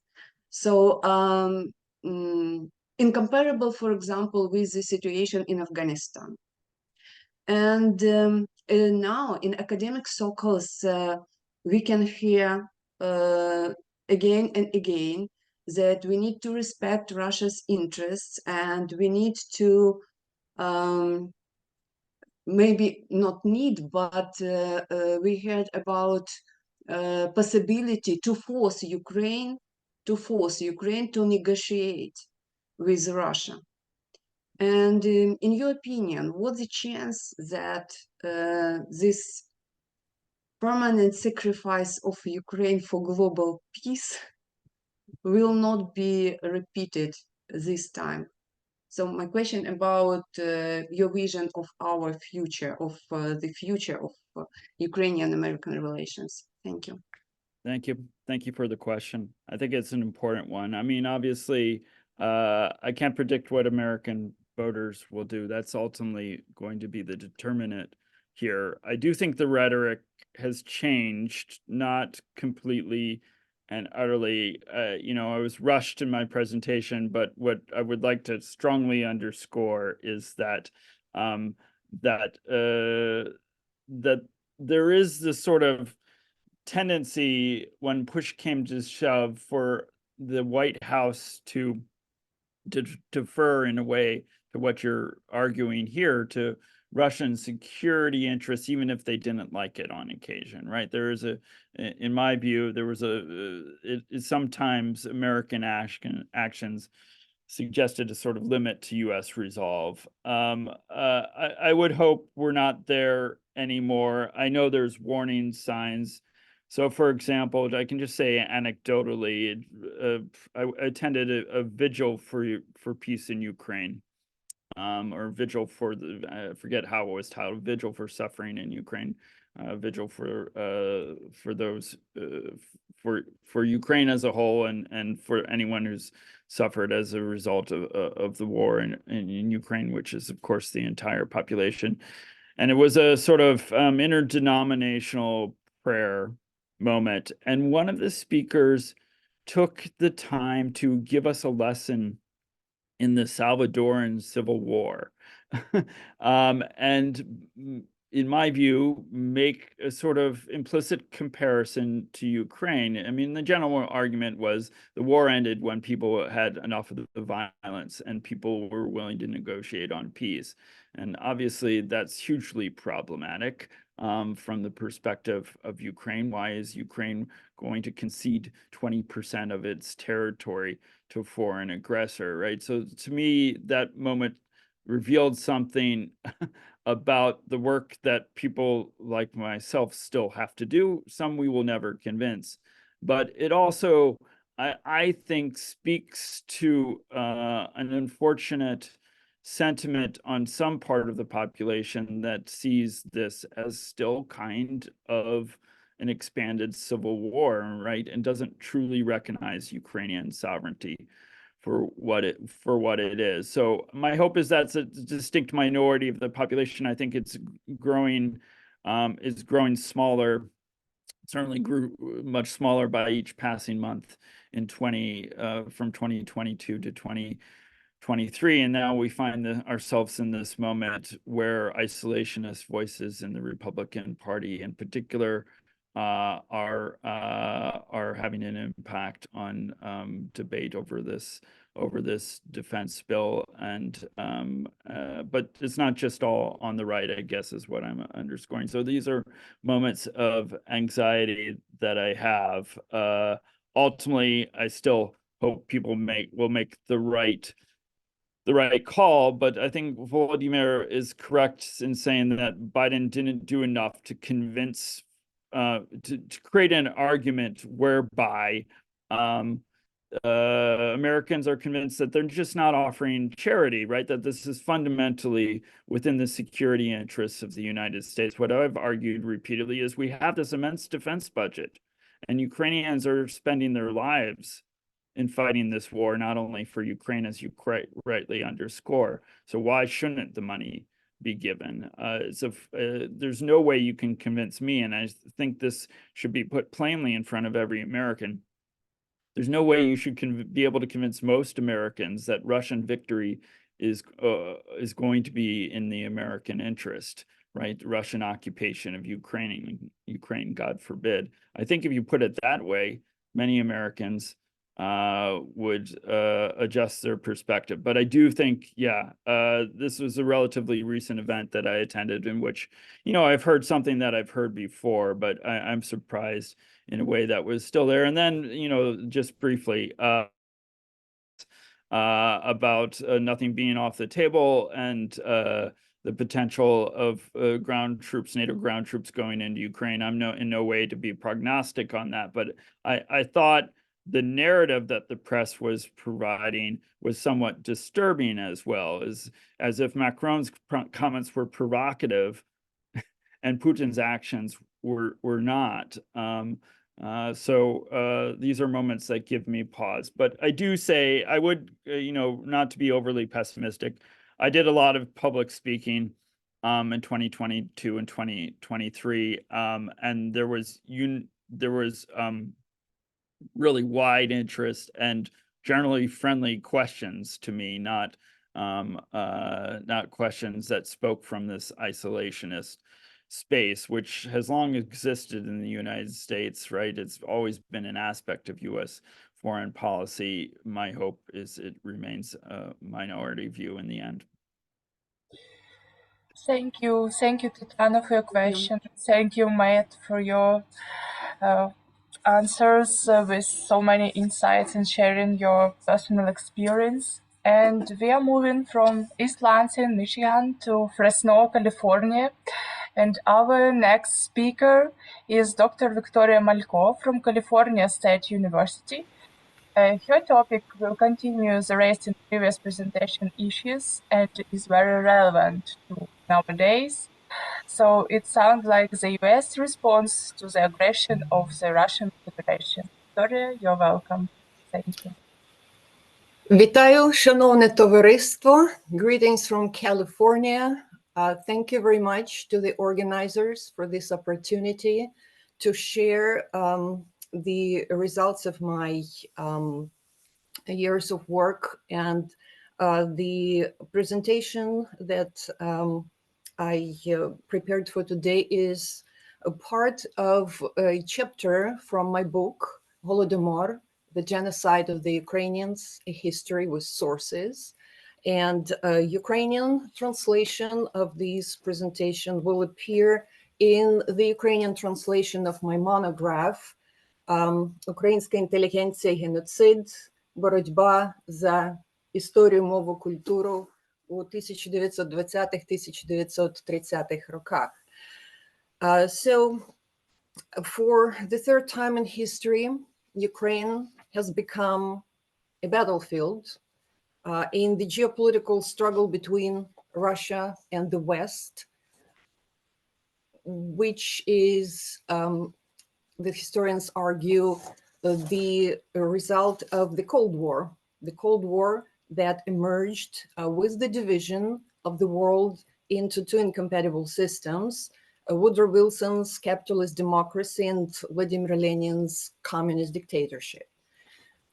So incomparable, for example, with the situation in Afghanistan. And now in academic circles, we can hear again and again that we need to respect Russia's interests, and we need to maybe not need, but we heard about possibility to force Ukraine to negotiate with Russia. And in your opinion, what's the chance that this permanent sacrifice of Ukraine for global peace will not be repeated this time? So my question about your vision of our future, of the future of Ukrainian-American relations. Thank you.
Thank you. Thank you for the question. I think it's an important one. I mean, obviously, I can't predict what American voters will do. That's ultimately going to be the determinant here. I do think the rhetoric has changed, not completely and utterly. You know, I was rushed in my presentation, but what I would like to strongly underscore is that that there is this sort of tendency, when push came to shove, for the White House to defer in a way to what you're arguing here, to Russian security interests, even if they didn't like it on occasion, right? There is in my view, there was sometimes American actions suggested a sort of limit to U.S. resolve. I would hope we're not there anymore. I know there's warning signs So, for example, I can just say anecdotally, I attended a vigil for peace in Ukraine, or vigil for the I forget how it was titled, vigil for suffering in Ukraine, vigil for those for Ukraine as a whole, and for anyone who's suffered as a result of the war in Ukraine, which is of course the entire population. And it was a sort of interdenominational prayer moment. And one of the speakers took the time to give us a lesson in the Salvadoran Civil War. And in my view, make a sort of implicit comparison to Ukraine. I mean, the general argument was the war ended when people had enough of the violence and people were willing to negotiate on peace. And obviously, that's hugely problematic from the perspective of Ukraine. Why is Ukraine going to concede 20% of its territory to a foreign aggressor, right? So to me, that moment revealed something about the work that people like myself still have to do. Some we will never convince, but it also, I think, speaks to an unfortunate sentiment on some part of the population that sees this as still kind of an expanded civil war, right? And doesn't truly recognize Ukrainian sovereignty for what it is. So my hope is that's a distinct minority of the population. I think it's growing, is growing smaller. Certainly grew much smaller by each passing month in from 2022 to 2023, and now we find ourselves in this moment where isolationist voices in the Republican Party, in particular, are having an impact on debate over this defense bill. And but it's not just all on the right, I guess, is what I'm underscoring. So these are moments of anxiety that I have. Ultimately, I still hope people will make the right call, but I think Volodymyr is correct in saying that Biden didn't do enough to convince, to create an argument whereby Americans are convinced that they're just not offering charity, right? That this is fundamentally within the security interests of the United States. What I've argued repeatedly is we have this immense defense budget, and Ukrainians are spending their lives in fighting this war, not only for Ukraine, as you rightly underscore. So why shouldn't the money be given? There's no way you can convince me, and I think this should be put plainly in front of every American. There's no way you should be able to convince most Americans that Russian victory is going to be in the American interest, right? The Russian occupation of Ukraine, God forbid. I think if you put it that way, many Americans would adjust their perspective. But I do think, this was a relatively recent event that I attended in which, I've heard something that I've heard before, but I'm surprised in a way that was still there. And then, just briefly, about nothing being off the table and the potential of ground troops, NATO ground troops going into Ukraine. I'm in no way to be prognostic on that, but I thought the narrative that the press was providing was somewhat disturbing as well, as if Macron's comments were provocative and Putin's actions were not. So these are moments that give me pause. But I do say, I would, not to be overly pessimistic, I did a lot of public speaking in 2022 and 2023, and there was really wide interest and generally friendly questions to me, not questions that spoke from this isolationist space, which has long existed in the United States, right? It's always been an aspect of U.S. foreign policy. My hope is it remains a minority view in the end.
Thank you, Tatiana, for your question. Thank you, Matt, for your answers with so many insights and sharing your personal experience. And we are moving from East Lansing, Michigan to Fresno, California. And our next speaker is Dr. Victoria Malko from California State University. Her topic will continue the raised in previous presentation issues and is very relevant to nowadays. So it sounds like the US response to the aggression of the Russian Federation. Victoria, you're welcome. Thank you.
Вітаю, шановне товариство. Greetings from California. Thank you very much to the organizers for this opportunity to share the results of my years of work, and the presentation that I prepared for today is a part of a chapter from my book, Volodymyr, The Genocide of the Ukrainians, A History with Sources. And a Ukrainian translation of this presentation will appear in the Ukrainian translation of my monograph, Українська інтелігенція, геноцид, боротьба за історію, мову, культуру у 1920-1930 роках. So, for the third time in history, Ukraine has become a battlefield in the geopolitical struggle between Russia and the West, which is, the historians argue, the result of the Cold War that emerged with the division of the world into two incompatible systems, Woodrow Wilson's capitalist democracy and Vladimir Lenin's communist dictatorship.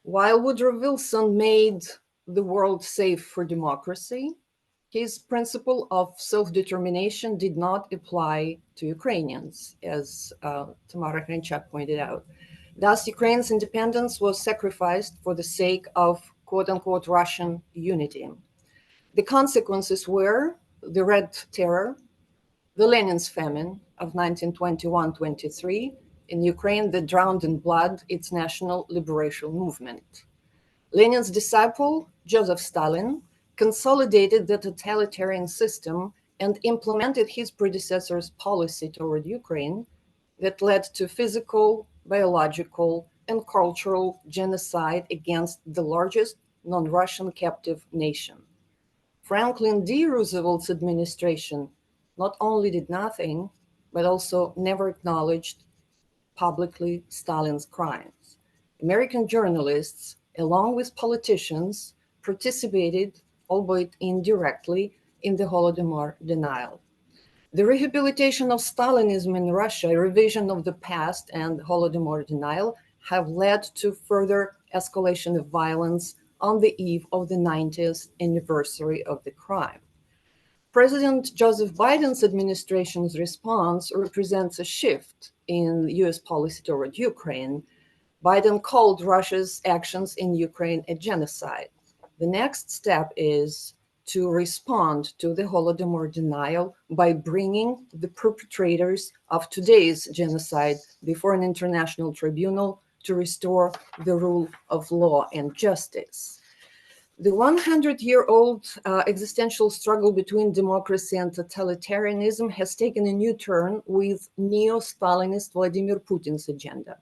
While Woodrow Wilson made the world safe for democracy, his principle of self-determination did not apply to Ukrainians, as Tamara Hrenchak pointed out. Thus, Ukraine's independence was sacrificed for the sake of quote-unquote Russian unity. The consequences were the Red Terror, the Lenin's famine of 1921-23 in Ukraine that drowned in blood its national liberation movement. Lenin's disciple, Joseph Stalin, consolidated the totalitarian system and implemented his predecessor's policy toward Ukraine that led to physical, biological, and cultural genocide against the largest non-Russian captive nation. Franklin D. Roosevelt's administration not only did nothing, but also never acknowledged publicly Stalin's crimes. American journalists, along with politicians, participated, albeit indirectly, in the Holodomor denial. The rehabilitation of Stalinism in Russia, a revision of the past, and Holodomor denial have led to further escalation of violence on the eve of the 90th anniversary of the crime. President Joseph Biden's administration's response represents a shift in US policy toward Ukraine. Biden called Russia's actions in Ukraine a genocide. The next step is to respond to the Holodomor denial by bringing the perpetrators of today's genocide before an international tribunal to restore the rule of law and justice. The 100-year-old existential struggle between democracy and totalitarianism has taken a new turn with neo-Stalinist Vladimir Putin's agenda.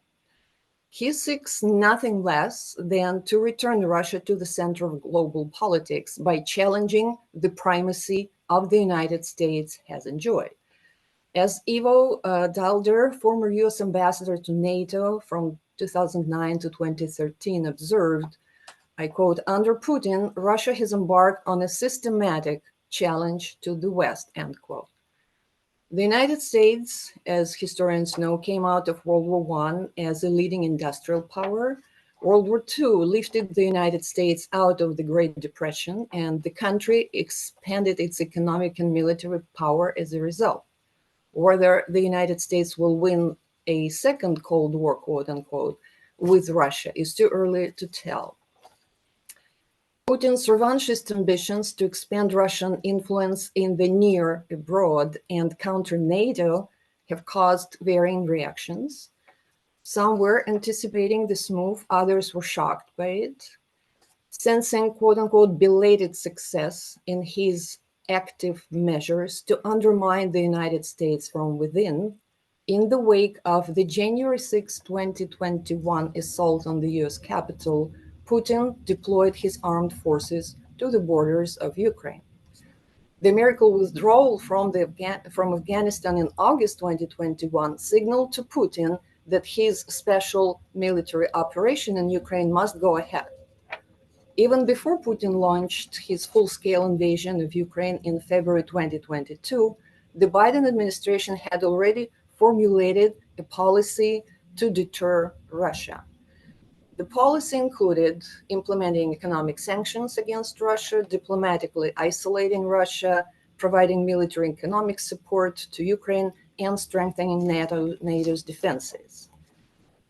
He seeks nothing less than to return Russia to the center of global politics by challenging the primacy of the United States has enjoyed. As Ivo Dalder, former US ambassador to NATO from 2009 to 2013, observed, I quote, "Under Putin, Russia has embarked on a systematic challenge to the West," end quote. The United States, as historians know, came out of World War I as a leading industrial power. World War II lifted the United States out of the Great Depression, and the country expanded its economic and military power as a result. Whether the United States will win a second Cold War, quote unquote, with Russia is too early to tell. Putin's revanchist ambitions to expand Russian influence in the near abroad and counter NATO have caused varying reactions. Some were anticipating this move, others were shocked by it. Sensing quote-unquote belated success in his active measures to undermine the United States from within, in the wake of the January 6, 2021 assault on the US Capitol, Putin deployed his armed forces to the borders of Ukraine. The American withdrawal from Afghanistan in August 2021 signaled to Putin that his special military operation in Ukraine must go ahead. Even before Putin launched his full-scale invasion of Ukraine in February 2022, the Biden administration had already formulated a policy to deter Russia. The policy included implementing economic sanctions against Russia, diplomatically isolating Russia, providing military and economic support to Ukraine, and strengthening NATO's defenses.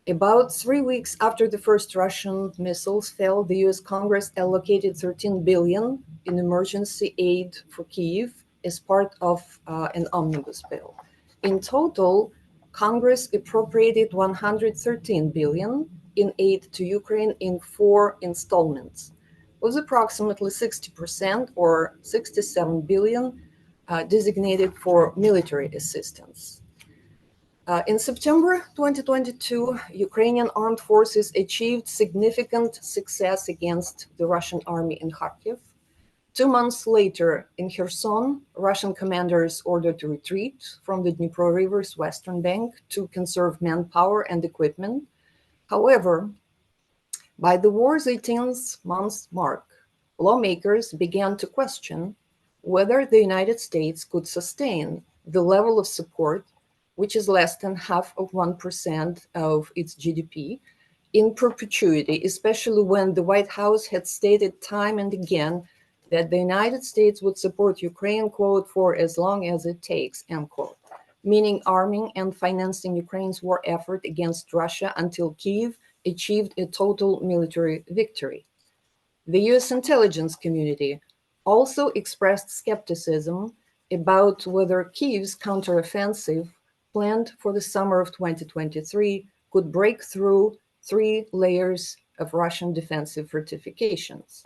About 3 weeks after the first Russian missiles fell, the US Congress allocated $13 billion in emergency aid for Kyiv as part of an omnibus bill. In total, Congress appropriated $113 billion in aid to Ukraine in 4 installments, with approximately 60% or $67 billion designated for military assistance. In September 2022, Ukrainian armed forces achieved significant success against the Russian army in Kharkiv. 2 months later, in Kherson, Russian commanders ordered to retreat from the Dnipro River's western bank to conserve manpower and equipment. However, by the war's 18th month mark, lawmakers began to question whether the United States could sustain the level of support, which is less than half of 1% of its GDP, in perpetuity, especially when the White House had stated time and again that the United States would support Ukraine, quote, for as long as it takes, end quote, meaning arming and financing Ukraine's war effort against Russia until Kyiv achieved a total military victory. The US intelligence community also expressed skepticism about whether Kyiv's counteroffensive planned for the summer of 2023 could break through 3 layers of Russian defensive fortifications.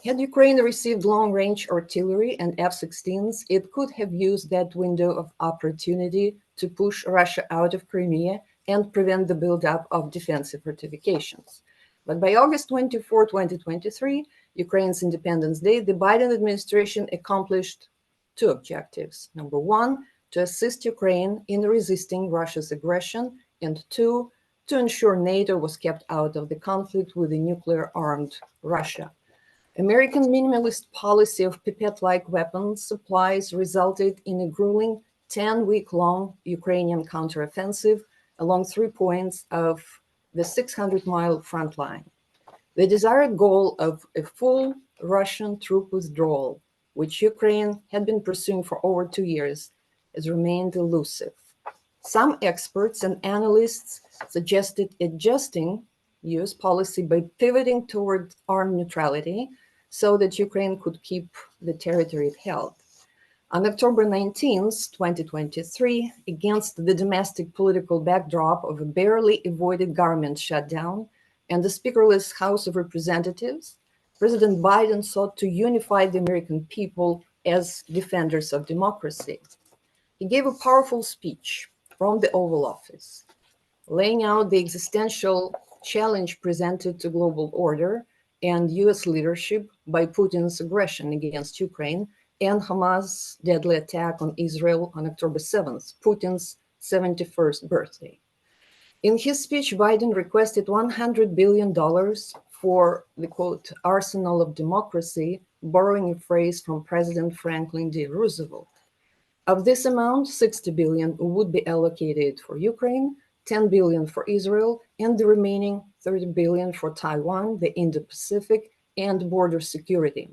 Had Ukraine received long-range artillery and F-16s, it could have used that window of opportunity to push Russia out of Crimea and prevent the buildup of defensive fortifications. But by August 24, 2023, Ukraine's Independence Day, the Biden administration accomplished 2 objectives. Number 1, to assist Ukraine in resisting Russia's aggression, and 2, to ensure NATO was kept out of the conflict with a nuclear-armed Russia. American minimalist policy of pipette-like weapons supplies resulted in a grueling 10-week-long Ukrainian counteroffensive along 3 points of the 600-mile front line. The desired goal of a full Russian troop withdrawal, which Ukraine had been pursuing for over 2 years, has remained elusive. Some experts and analysts suggested adjusting US policy by pivoting toward armed neutrality so that Ukraine could keep the territory it held. On October 19, 2023, against the domestic political backdrop of a barely avoided government shutdown and the speakerless House of Representatives, President Biden sought to unify the American people as defenders of democracy. He gave a powerful speech from the Oval Office, laying out the existential challenge presented to global order and US leadership by Putin's aggression against Ukraine and Hamas' deadly attack on Israel on October 7th, Putin's 71st birthday. In his speech, Biden requested $100 billion for the, quote, arsenal of democracy, borrowing a phrase from President Franklin D. Roosevelt. Of this amount, $60 billion would be allocated for Ukraine, $10 billion for Israel, and the remaining $30 billion for Taiwan, the Indo-Pacific, and border security.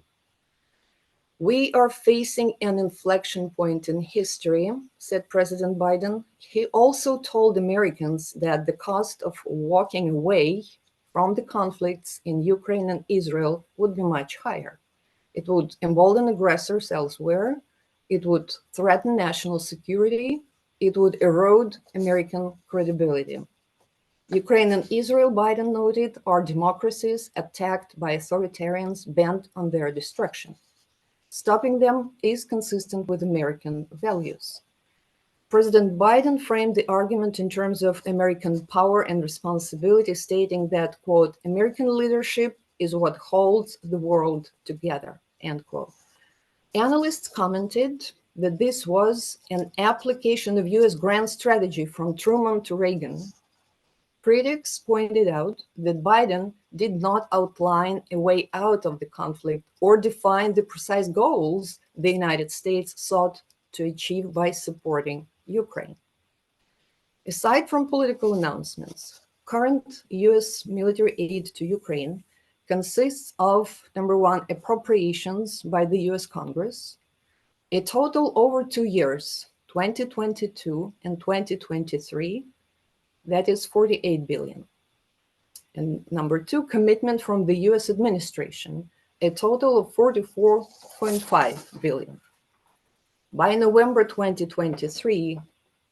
We are facing an inflection point in history, said President Biden. He also told Americans that the cost of walking away from the conflicts in Ukraine and Israel would be much higher. It would embolden aggressors elsewhere. It would threaten national security. It would erode American credibility. Ukraine and Israel, Biden noted, are democracies attacked by authoritarians bent on their destruction. Stopping them is consistent with American values. President Biden framed the argument in terms of American power and responsibility, stating that, quote, American leadership is what holds the world together, end quote. Analysts commented that this was an application of US grand strategy from Truman to Reagan. Critics pointed out that Biden did not outline a way out of the conflict or define the precise goals the United States sought to achieve by supporting Ukraine. Aside from political announcements, current US military aid to Ukraine consists of, number one, appropriations by the US Congress, a total over 2 years, 2022 and 2023, that is 48 billion. And number two, commitment from the US administration, a total of 44.5 billion. By November 2023,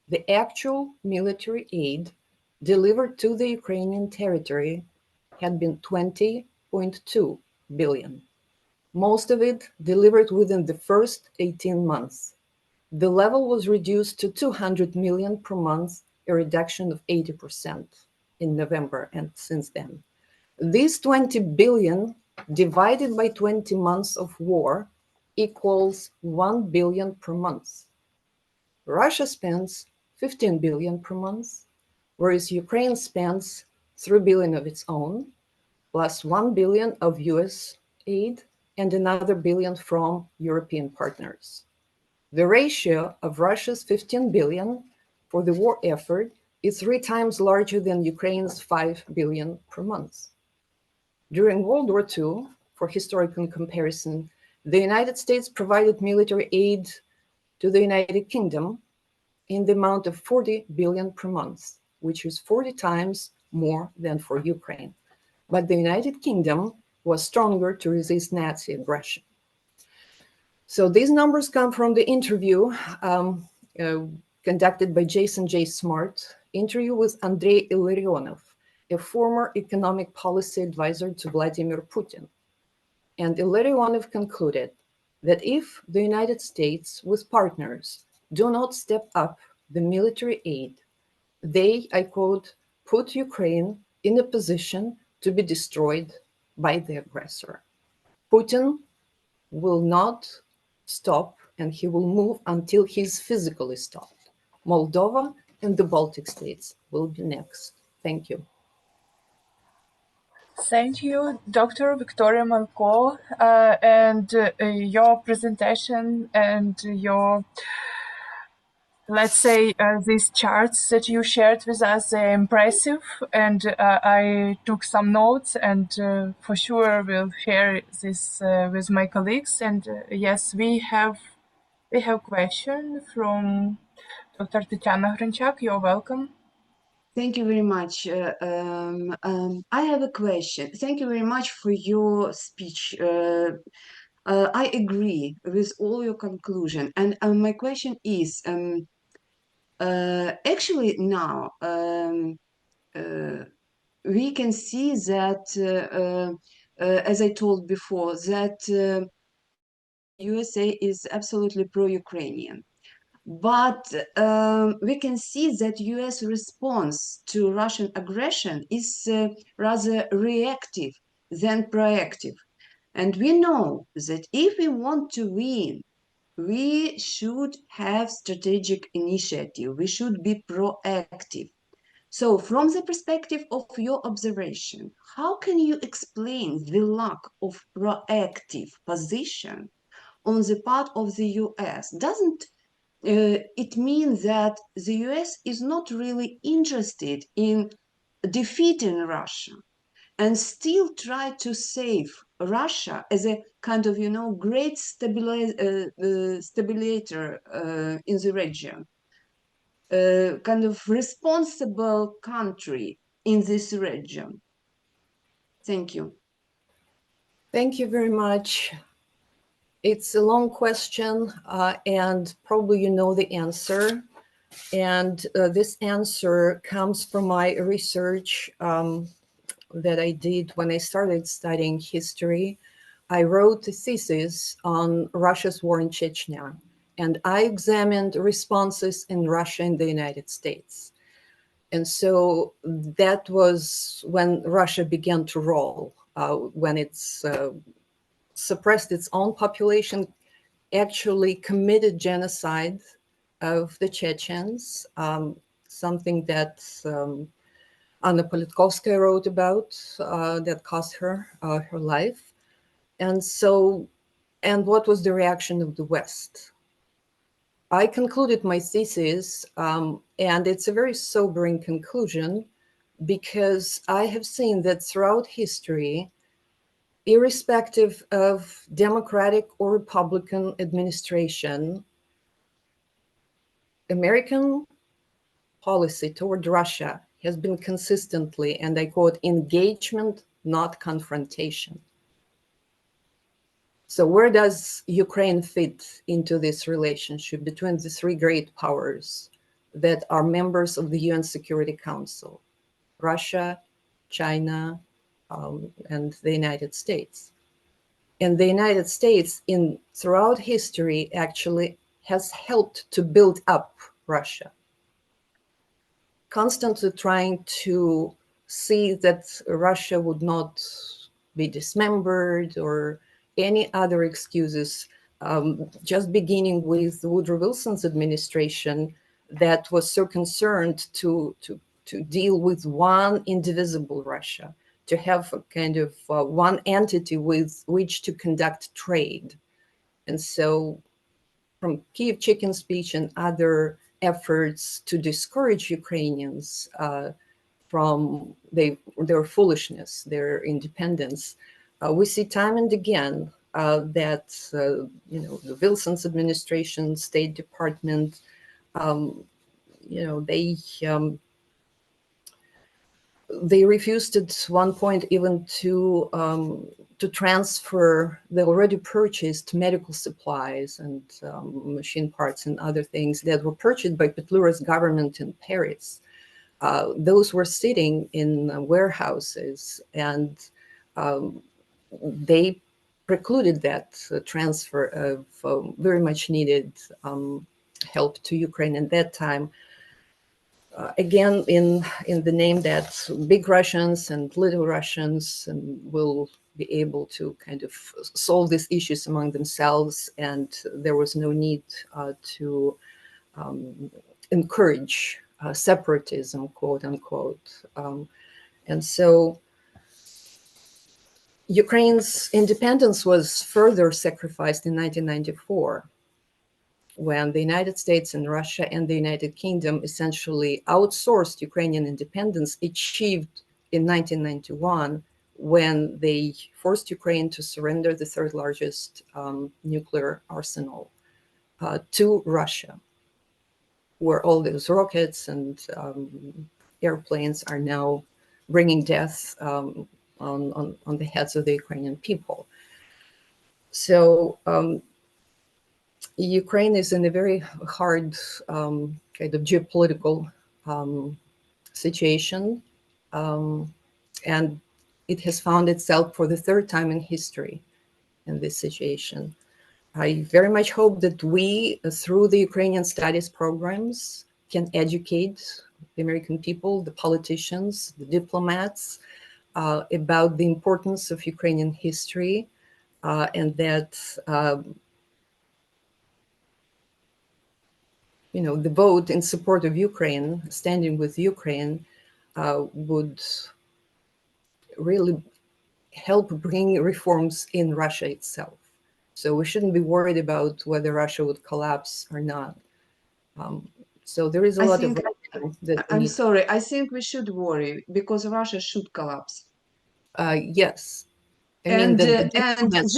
the actual military aid delivered to the Ukrainian territory had been 20.2 billion. Most of it delivered within the first 18 months. The level was reduced to 200 million per month, a reduction of 80% in November and since then. This 20 billion divided by 20 months of war equals 1 billion per month. Russia spends 15 billion per month, whereas Ukraine spends 3 billion of its own, plus 1 billion of US aid and another billion from European partners. The ratio of Russia's 15 billion for the war effort is 3 times larger than Ukraine's 5 billion per month. During World War II, for historical comparison, the United States provided military aid to the United Kingdom in the amount of 40 billion per month, which is 40 times more than for Ukraine. But the United Kingdom was stronger to resist Nazi aggression. So these numbers come from the interview conducted by Jason J. Smart, interview with Andrei Illarionov, a former economic policy advisor to Vladimir Putin. And Illarionov concluded that if the United States with partners do not step up the military aid, they, I quote, put Ukraine in a position to be destroyed by the aggressor. Putin will not stop, and he will move until he's physically stopped. Moldova and the Baltic states will be next. Thank you.
Thank you, Dr. Victoria Malko, and your presentation and your, let's say, these charts that you shared with us are impressive, and I took some notes, and for sure will share this with my colleagues. And yes, we have question from Dr. Tatiana Hranchak. You're welcome.
Thank you very much. I have a question. Thank you very much for your speech. I agree with all your conclusion. And my question is, actually now, we can see that, as I told before, that USA is absolutely pro-Ukrainian. But we can see that US response to Russian aggression is rather reactive than proactive. And we know that if we want to win, we should have strategic initiative. We should be proactive. So from the perspective of your observation, how can you explain the lack of proactive position on the part of the US? Doesn't it means that the US is not really interested in defeating Russia and still try to save Russia as a kind of, great stabilizer in the region, kind of responsible country in this region. Thank you.
Thank you very much. It's a long question, and probably you know the answer. And this answer comes from my research that I did when I started studying history. I wrote a thesis on Russia's war in Chechnya, and I examined responses in Russia and the United States. And so that was when Russia began to roll, when it's suppressed its own population, actually committed genocide of the Chechens, something that Anna Politkovskaya wrote about, that cost her her life. And so, and what was the reaction of the West? I concluded my thesis, and it's a very sobering conclusion, because I have seen that throughout history, irrespective of Democratic or Republican administration, American policy toward Russia has been consistently, and I quote, engagement, not confrontation. So where does Ukraine fit into this relationship between the three great powers that are members of the UN Security Council? Russia, China, and the United States. And the United States throughout history actually has helped to build up Russia, constantly trying to see that Russia would not be dismembered or any other excuses, just beginning with Woodrow Wilson's administration that was so concerned to deal with one indivisible Russia, to have a kind of one entity with which to conduct trade. And so from Kyiv Chicken Speech and other efforts to discourage Ukrainians from their foolishness, their independence, we see time and again that the Wilson's administration, State Department, they refused at one point even to transfer the already purchased medical supplies and machine parts and other things that were purchased by Petliura's government in Paris. Those were sitting in warehouses, and they precluded that transfer of very much needed help to Ukraine at that time. Again, in the name that big Russians and little Russians will be able to kind of solve these issues among themselves, and there was no need to encourage separatism, quote unquote. And so Ukraine's independence was further sacrificed in 1994, when the United States and Russia and the United Kingdom essentially outsourced Ukrainian independence, achieved in 1991, when they forced Ukraine to surrender the third largest nuclear arsenal to Russia, where all those rockets and airplanes are now bringing death on the heads of the Ukrainian people. So Ukraine is in a very hard kind of geopolitical situation, and it has found itself for the third time in history in this situation. I very much hope that we, through the Ukrainian Studies programs, can educate the American people, the politicians, the diplomats, about the importance of Ukrainian history, and that the vote in support of Ukraine, standing with Ukraine, would really help bring reforms in Russia itself. So we shouldn't be worried about whether Russia would collapse or not. So there is a lot of.
I'm sorry, I think we should worry because Russia should collapse.
Yes.
And this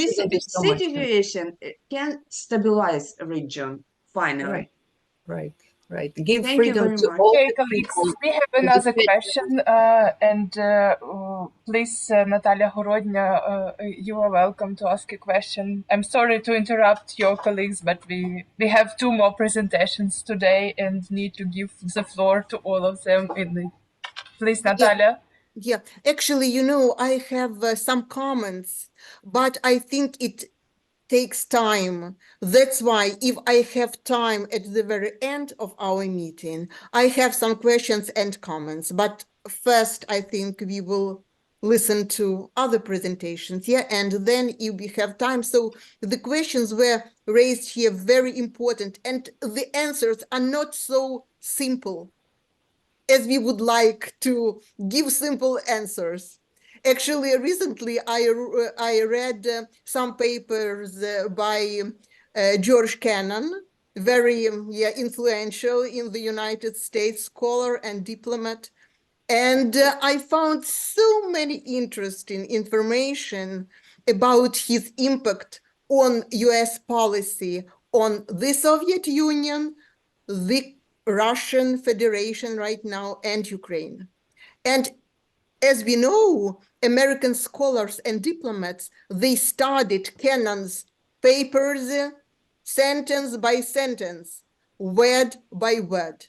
situation can stabilize a region finally.
Right. Give
Thank
freedom
you very
to
much.
all
Okay, colleagues, we have another question, and please, Natalia Horodnya, you are welcome to ask a question. I'm sorry to interrupt your colleagues, but we have two more presentations today and need to give the floor to all of them. Please, Natalia.
Yeah, actually, I have some comments, but I think it takes time. That's why if I have time at the very end of our meeting, I have some questions and comments. But first, I think we will listen to other presentations, yeah, and then if we have time. So the questions were raised here, very important, and the answers are not so simple as we would like to give simple answers. Actually, recently I read some papers by George Kennan, very influential in the United States scholar and diplomat. And I found so many interesting information about his impact on US policy on the Soviet Union, the Russian Federation right now, and Ukraine. And as we know, American scholars and diplomats, they studied Kennan's papers sentence by sentence, word by word.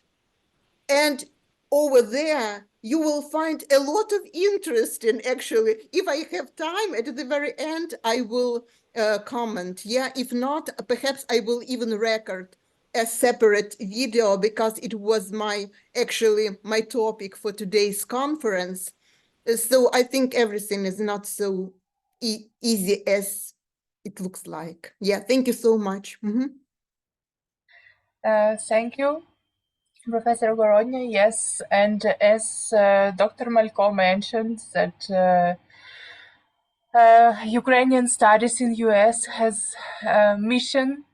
And over there, you will find a lot of interest in actually, if I have time at the very end, I will comment. Yeah, if not, perhaps I will even record a separate video because it was my topic for today's conference. So I think everything is not so easy as it looks like. Yeah, thank you so much.
Thank you, Professor Volodymyr. Yes, and as Dr. Malko mentioned, that Ukrainian Studies in US have mission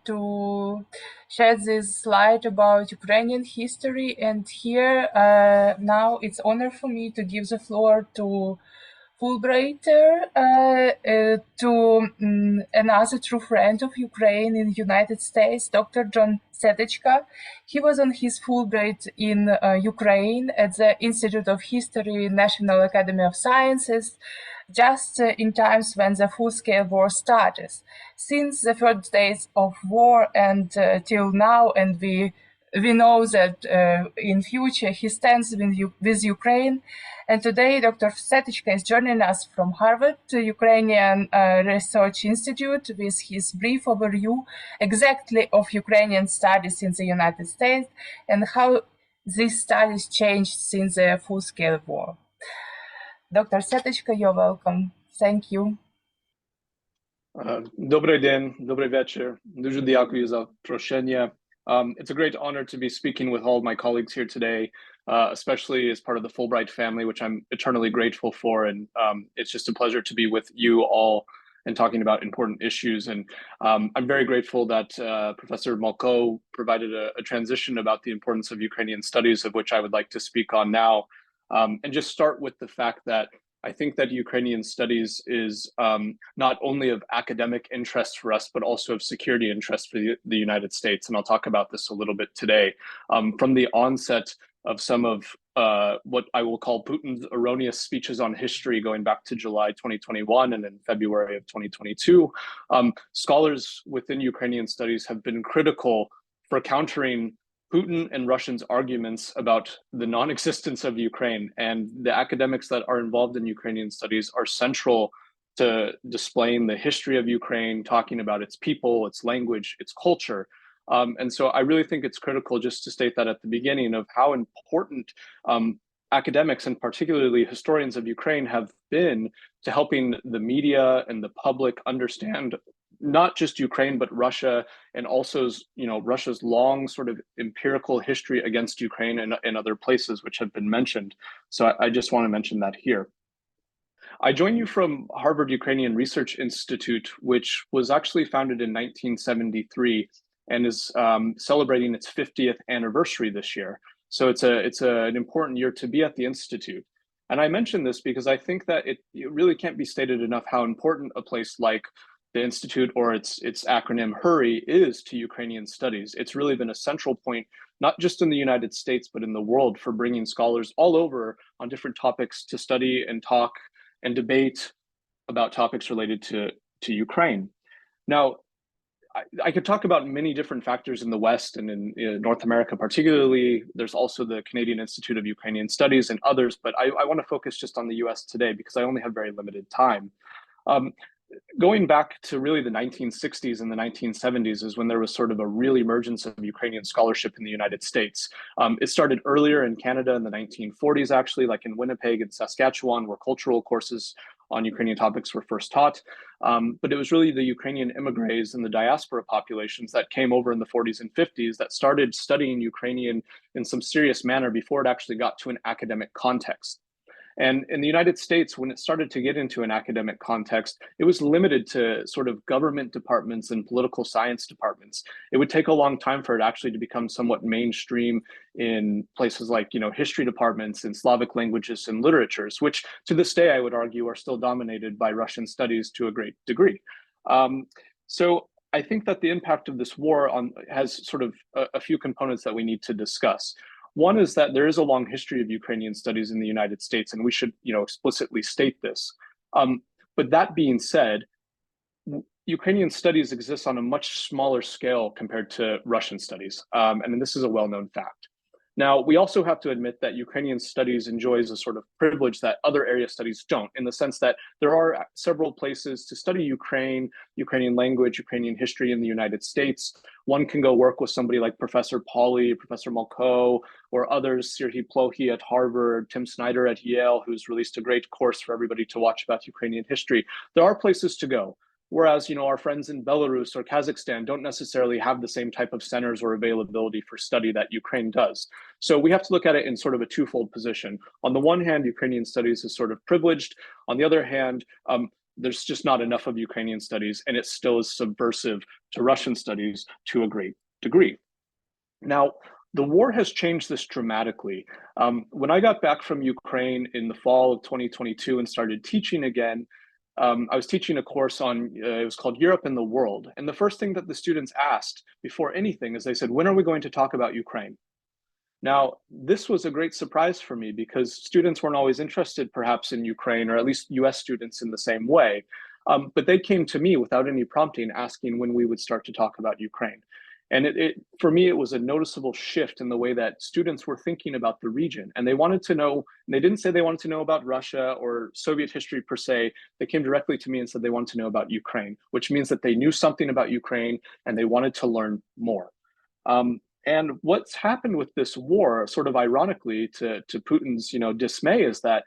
to shed this light about Ukrainian history. And here now it's honor for me to give the floor to Fulbrighter, to another true friend of Ukraine in the United States, Dr. John Vsetecka. He was on his Fulbright in Ukraine at the Institute of History, National Academy of Sciences, just in times when the full-scale war started. Since the first days of war and till now, and we know that in future he stands with Ukraine. And today, Dr. Vsetecka is joining us from Harvard Ukrainian Research Institute with his brief overview exactly of Ukrainian studies in the United States and how these studies changed since the full-scale war. Dr. Vsetecka, you're welcome. Thank you.
Добрий день, добрий вечір. Дуже дякую за запрошення. It's a great honor to be speaking with all of my colleagues here today, especially as part of the Fulbright family, which I'm eternally grateful for. And it's just a pleasure to be with you all and talking about important issues. And I'm very grateful that Professor Malko provided a transition about the importance of Ukrainian studies, of which I would like to speak on now. And just start with the fact that I think that Ukrainian studies is not only of academic interest for us, but also of security interest for the United States. And I'll talk about this a little bit today. From the onset of some of what I will call Putin's erroneous speeches on history going back to July 2021 and in February of 2022, scholars within Ukrainian studies have been critical for countering Putin and Russians' arguments about the non-existence of Ukraine, and the academics that are involved in Ukrainian studies are central to displaying the history of Ukraine, talking about its people, its language, its culture. And so I really think it's critical just to state that at the beginning of how important academics and particularly historians of Ukraine have been to helping the media and the public understand not just Ukraine, but Russia, and also, Russia's long sort of empirical history against Ukraine and other places which have been mentioned. So I just want to mention that here. I join you from Harvard Ukrainian Research Institute, which was actually founded in 1973 and is celebrating its 50th anniversary this year. So it's an important year to be at the Institute. And I mention this because I think that it really can't be stated enough how important a place like the Institute, or its acronym HURRY, is to Ukrainian studies. It's really been a central point, not just in the United States, but in the world, for bringing scholars all over on different topics to study and talk and debate about topics related to Ukraine. Now, I could talk about many different factors in the West and in North America particularly. There's also the Canadian Institute of Ukrainian Studies and others, but I want to focus just on the US today because I only have very limited time. Going back to really the 1960s and the 1970s is when there was sort of a real emergence of Ukrainian scholarship in the United States. It started earlier in Canada in the 1940s, actually, like in Winnipeg and Saskatchewan, where cultural courses on Ukrainian topics were first taught. But it was really the Ukrainian immigrants and the diaspora populations that came over in the 40s and 50s that started studying Ukrainian in some serious manner before it actually got to an academic context. And in the United States, when it started to get into an academic context, it was limited to sort of government departments and political science departments. It would take a long time for it actually to become somewhat mainstream in places like, history departments and Slavic languages and literatures, which to this day, I would argue, are still dominated by Russian studies to a great degree. So I think that the impact of this war has sort of a few components that we need to discuss. One is that there is a long history of Ukrainian studies in the United States, and we should, explicitly state this. But that being said, Ukrainian studies exist on a much smaller scale compared to Russian studies, and this is a well-known fact. Now, we also have to admit that Ukrainian studies enjoys a sort of privilege that other area studies don't, in the sense that there are several places to study Ukraine, Ukrainian language, Ukrainian history in the United States. One can go work with somebody like Professor Pauly, Professor Malko, or others, Serhiy Plokhy at Harvard, Tim Snyder at Yale, who's released a great course for everybody to watch about Ukrainian history. There are places to go. Whereas, our friends in Belarus or Kazakhstan don't necessarily have the same type of centers or availability for study that Ukraine does. So we have to look at it in sort of a twofold position. On the one hand, Ukrainian studies is sort of privileged. On the other hand, there's just not enough of Ukrainian studies, and it still is subversive to Russian studies to a great degree. Now, the war has changed this dramatically. When I got back from Ukraine in the fall of 2022 and started teaching again, I was teaching a course on, it was called Europe and the World. And the first thing that the students asked before anything is they said, when are we going to talk about Ukraine? Now, this was a great surprise for me because students weren't always interested perhaps in Ukraine, or at least US students in the same way. But they came to me without any prompting asking when we would start to talk about Ukraine. And for me, it was a noticeable shift in the way that students were thinking about the region. And they wanted to know, and they didn't say they wanted to know about Russia or Soviet history per se. They came directly to me and said they wanted to know about Ukraine, which means that they knew something about Ukraine and they wanted to learn more. And what's happened with this war, sort of ironically to Putin's dismay, is that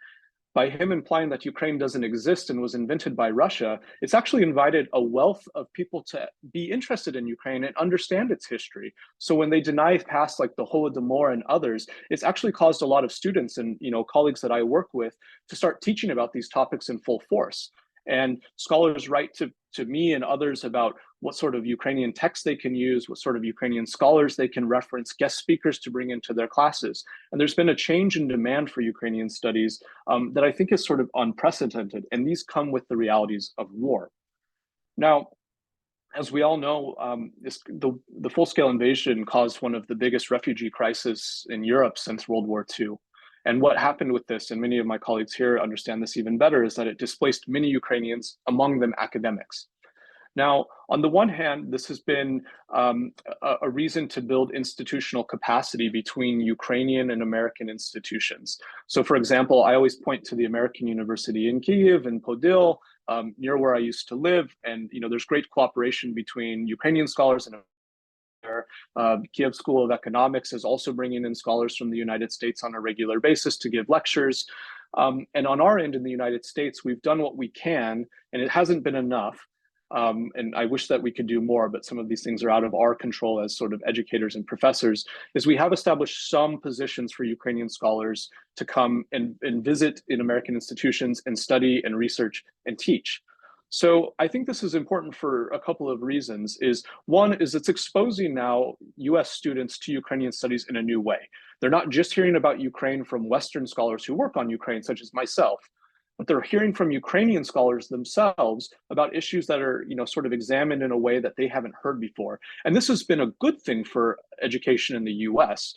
by him implying that Ukraine doesn't exist and was invented by Russia, it's actually invited a wealth of people to be interested in Ukraine and understand its history. So when they deny past like the Holodomor and others, it's actually caused a lot of students and colleagues that I work with to start teaching about these topics in full force. And scholars write to me and others about what sort of Ukrainian texts they can use, what sort of Ukrainian scholars they can reference, guest speakers to bring into their classes. And there's been a change in demand for Ukrainian studies that I think is sort of unprecedented. And these come with the realities of war. Now, as we all know, the full-scale invasion caused one of the biggest refugee crises in Europe since World War II. And what happened with this, and many of my colleagues here understand this even better, is that it displaced many Ukrainians, among them academics. Now, on the one hand, this has been a reason to build institutional capacity between Ukrainian and American institutions. So for example, I always point to the American University in Kyiv and Podil, near where I used to live. And there's great cooperation between Ukrainian scholars and Kyiv School of Economics is also bringing in scholars from the United States on a regular basis to give lectures. And on our end in the United States, we've done what we can, and it hasn't been enough. And I wish that we could do more, but some of these things are out of our control as sort of educators and professors, is we have established some positions for Ukrainian scholars to come and visit in American institutions and study and research and teach. So I think this is important for a couple of reasons. One is it's exposing now US students to Ukrainian studies in a new way. They're not just hearing about Ukraine from Western scholars who work on Ukraine, such as myself, but they're hearing from Ukrainian scholars themselves about issues that are, sort of examined in a way that they haven't heard before. And this has been a good thing for education in the US.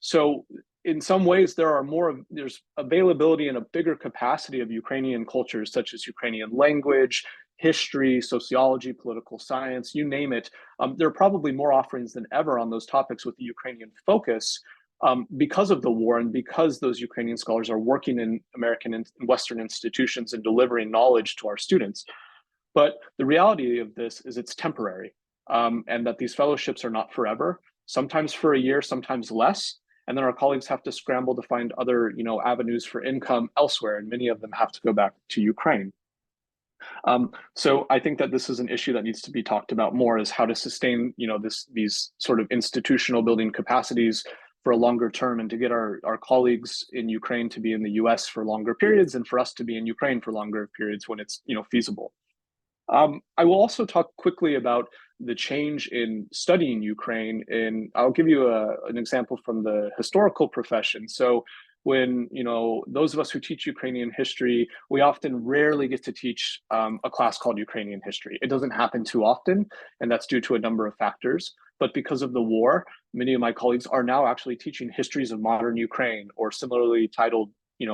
So in some ways, there's availability and a bigger capacity of Ukrainian cultures, such as Ukrainian language, history, sociology, political science, you name it. There are probably more offerings than ever on those topics with the Ukrainian focus because of the war and because those Ukrainian scholars are working in American and Western institutions and delivering knowledge to our students. But the reality of this is it's temporary, and that these fellowships are not forever, sometimes for a year, sometimes less. And then our colleagues have to scramble to find other, avenues for income elsewhere, and many of them have to go back to Ukraine. So I think that this is an issue that needs to be talked about more, is how to sustain, these sort of institutional building capacities for a longer term, and to get our colleagues in Ukraine to be in the US for longer periods, and for us to be in Ukraine for longer periods when it's, feasible. I will also talk quickly about the change in studying Ukraine, and I'll give you an example from the historical profession. So when, those of us who teach Ukrainian history, we often rarely get to teach a class called Ukrainian history. It doesn't happen too often, and that's due to a number of factors. But because of the war, many of my colleagues are now actually teaching histories of modern Ukraine, or similarly titled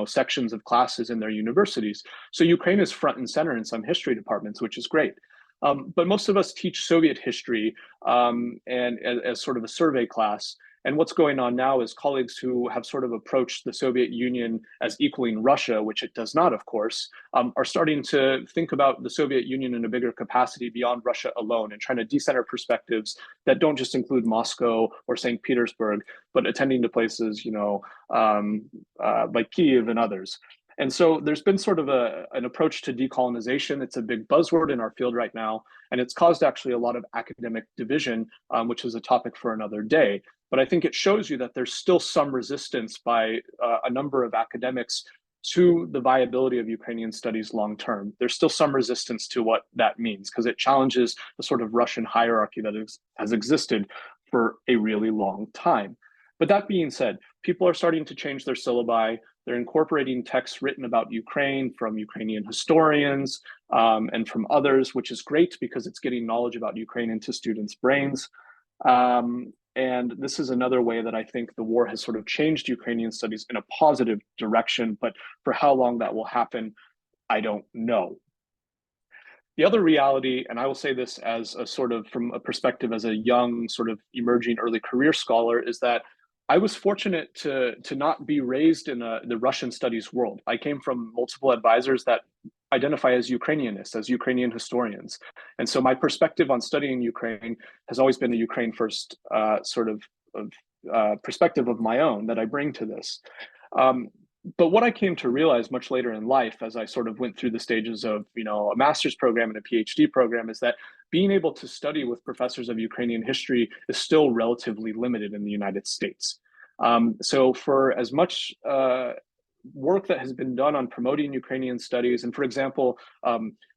sections of classes in their universities. So Ukraine is front and center in some history departments, which is great. But most of us teach Soviet history and as sort of a survey class. And what's going on now is colleagues who have sort of approached the Soviet Union as equaling Russia, which it does not, of course, are starting to think about the Soviet Union in a bigger capacity beyond Russia alone, and trying to decenter perspectives that don't just include Moscow or St. Petersburg, but attending to places, like Kyiv and others. And so there's been sort of an approach to decolonization. It's a big buzzword in our field right now, and it's caused actually a lot of academic division, which is a topic for another day. But I think it shows you that there's still some resistance by a number of academics to the viability of Ukrainian studies long term. There's still some resistance to what that means, because it challenges the sort of Russian hierarchy that has existed for a really long time. But that being said, people are starting to change their syllabi. They're incorporating texts written about Ukraine from Ukrainian historians and from others, which is great because it's getting knowledge about Ukraine into students' brains. And this is another way that I think the war has sort of changed Ukrainian studies in a positive direction, but for how long that will happen, I don't know. The other reality, and I will say this as a sort of from a perspective as a young sort of emerging early career scholar, is that I was fortunate to not be raised in the Russian studies world. I came from multiple advisors that identify as Ukrainianists, as Ukrainian historians. And so my perspective on studying Ukraine has always been a Ukraine first sort of perspective of my own that I bring to this. But what I came to realize much later in life, as I sort of went through the stages of, a master's program and a PhD program, is that being able to study with professors of Ukrainian history is still relatively limited in the United States. So for as much work that has been done on promoting Ukrainian studies, and for example,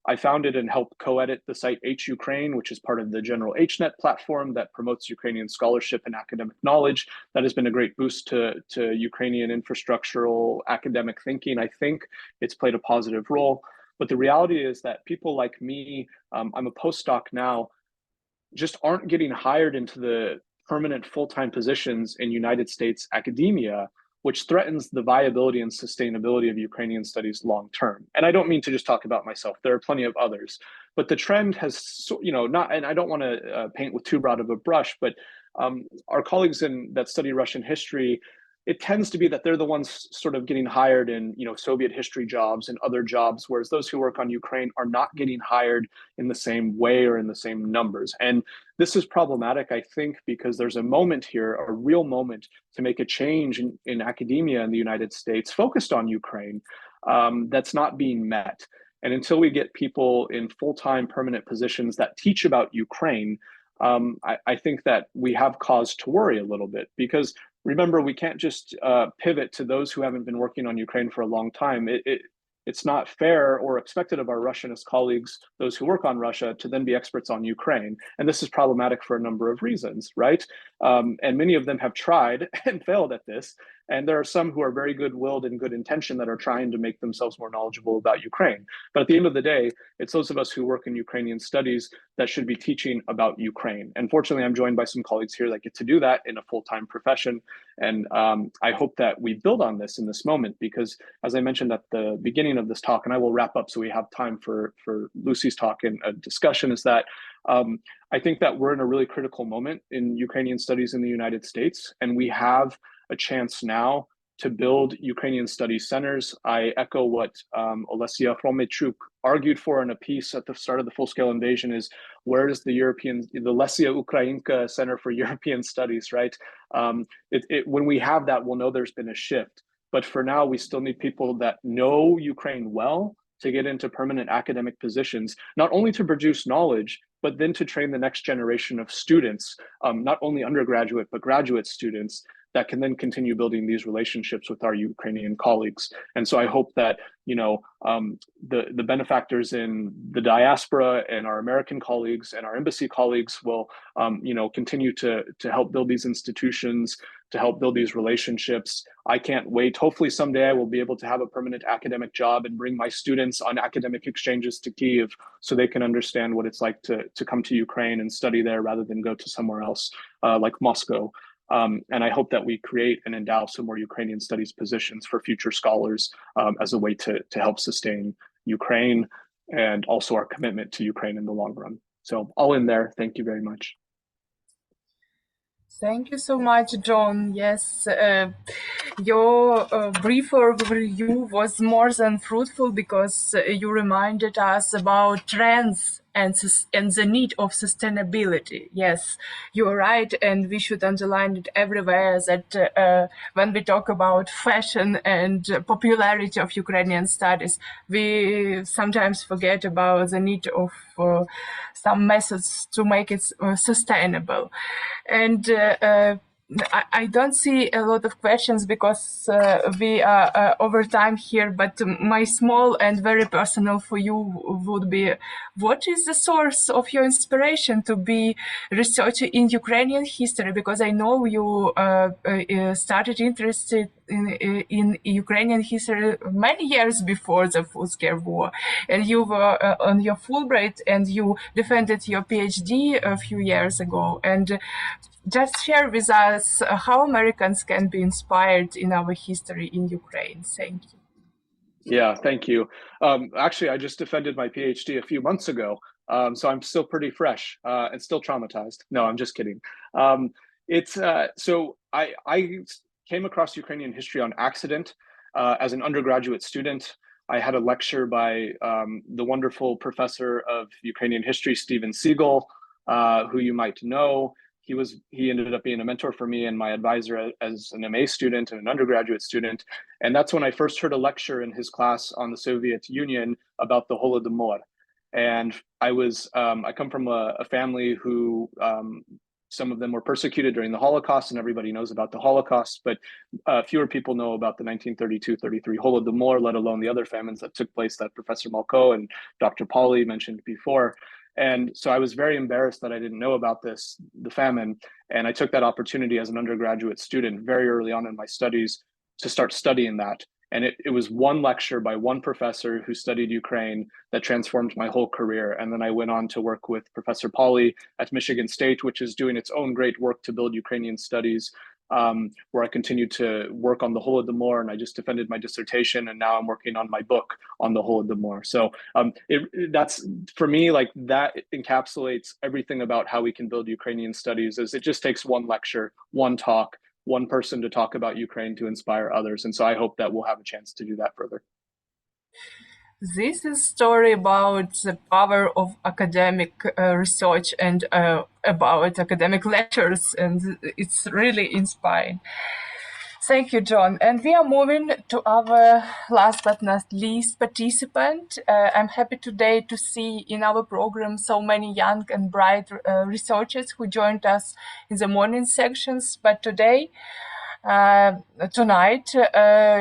I founded and helped co-edit the site H Ukraine, which is part of the general HNet platform that promotes Ukrainian scholarship and academic knowledge. That has been a great boost to Ukrainian infrastructural academic thinking. I think it's played a positive role. But the reality is that people like me, I'm a postdoc now, just aren't getting hired into the permanent full-time positions in United States academia, which threatens the viability and sustainability of Ukrainian studies long-term. And I don't mean to just talk about myself. There are plenty of others. But the trend has, not, and I don't want to paint with too broad of a brush, but our colleagues that study Russian history, it tends to be that they're the ones sort of getting hired in, Soviet history jobs and other jobs, whereas those who work on Ukraine are not getting hired in the same way or in the same numbers. And this is problematic, I think, because there's a moment here, a real moment, to make a change in academia in the United States focused on Ukraine that's not being met. And until we get people in full-time permanent positions that teach about Ukraine, I think that we have cause to worry a little bit, because remember, we can't just pivot to those who haven't been working on Ukraine for a long time. It's not fair or expected of our Russianist colleagues, those who work on Russia, to then be experts on Ukraine. And this is problematic for a number of reasons, right? And many of them have tried and failed at this. And there are some who are very good-willed and good intention that are trying to make themselves more knowledgeable about Ukraine. But at the end of the day, it's those of us who work in Ukrainian studies that should be teaching about Ukraine. And fortunately, I'm joined by some colleagues here that get to do that in a full-time profession. And I hope that we build on this in this moment, because as I mentioned at the beginning of this talk, and I will wrap up so we have time for Lucy's talk and a discussion, is that I think that we're in a really critical moment in Ukrainian studies in the United States, and we have a chance now to build Ukrainian studies centers. I echo what Olesia Hromechuk argued for in a piece at the start of the full-scale invasion, is where is the Lesia Ukrainka Center for European Studies, right? When we have that, we'll know there's been a shift. But for now, we still need people that know Ukraine well to get into permanent academic positions, not only to produce knowledge, but then to train the next generation of students, not only undergraduate, but graduate students, that can then continue building these relationships with our Ukrainian colleagues. And so I hope that, you know, the benefactors in the diaspora and our American colleagues and our embassy colleagues will, you know, continue to help build these institutions, to help build these relationships. I can't wait. Hopefully someday I will be able to have a permanent academic job and bring my students on academic exchanges to Kyiv so they can understand what it's like to come to Ukraine and study there rather than go to somewhere else like Moscow. And I hope that we create and endow some more Ukrainian studies positions for future scholars as a way to help sustain Ukraine and also our commitment to Ukraine in the long run. So I'll end there. Thank you very much.
Thank you so much, John. Yes, your brief overview was more than fruitful, because you reminded us about trends and the need of sustainability. Yes, you're right, and we should underline it everywhere that when we talk about fashion and popularity of Ukrainian studies, we sometimes forget about the need of some methods to make it sustainable. And I don't see a lot of questions because we are over time here, but my small and very personal for you would be, what is the source of your inspiration to be researcher in Ukrainian history? Because I know you started interested in Ukrainian history many years before the full-scale war, and you were on your Fulbright and you defended your PhD a few years ago. And just share with us how Americans can be inspired in our history in Ukraine. Thank you.
Yeah, thank you. Actually, I just defended my PhD a few months ago, so I'm still pretty fresh and still traumatized. No, I'm just kidding. So I came across Ukrainian history on accident as an undergraduate student. I had a lecture by the wonderful professor of Ukrainian history, Steven Siegel, who you might know. He ended up being a mentor for me and my advisor as an MA student and an undergraduate student. And that's when I first heard a lecture in his class on the Soviet Union about the Volodymyr. And I come from a family who, some of them were persecuted during the Holocaust, and everybody knows about the Holocaust, but fewer people know about the 1932-33 Holodomor, let alone the other famines that took place that Professor Malko and Dr. Pauly mentioned before. And so I was very embarrassed that I didn't know about the famine. And I took that opportunity as an undergraduate student very early on in my studies to start studying that. And it was one lecture by one professor who studied Ukraine that transformed my whole career. And then I went on to work with Professor Pauly at Michigan State, which is doing its own great work to build Ukrainian studies, where I continued to work on the Holodomor, and I just defended my dissertation, and now I'm working on my book on the Holodomor. So that's, for me, like, that encapsulates everything about how we can build Ukrainian studies. Is it just takes one lecture, one talk, one person to talk about Ukraine to inspire others. And so I hope that we'll have a chance to do that further.
This is a story about the power of academic research and about academic lectures, and it's really inspiring. Thank you, John. And we are moving to our last but not least participant. I'm happy today to see in our program so many young and bright researchers who joined us in the morning sections. But today Tonight,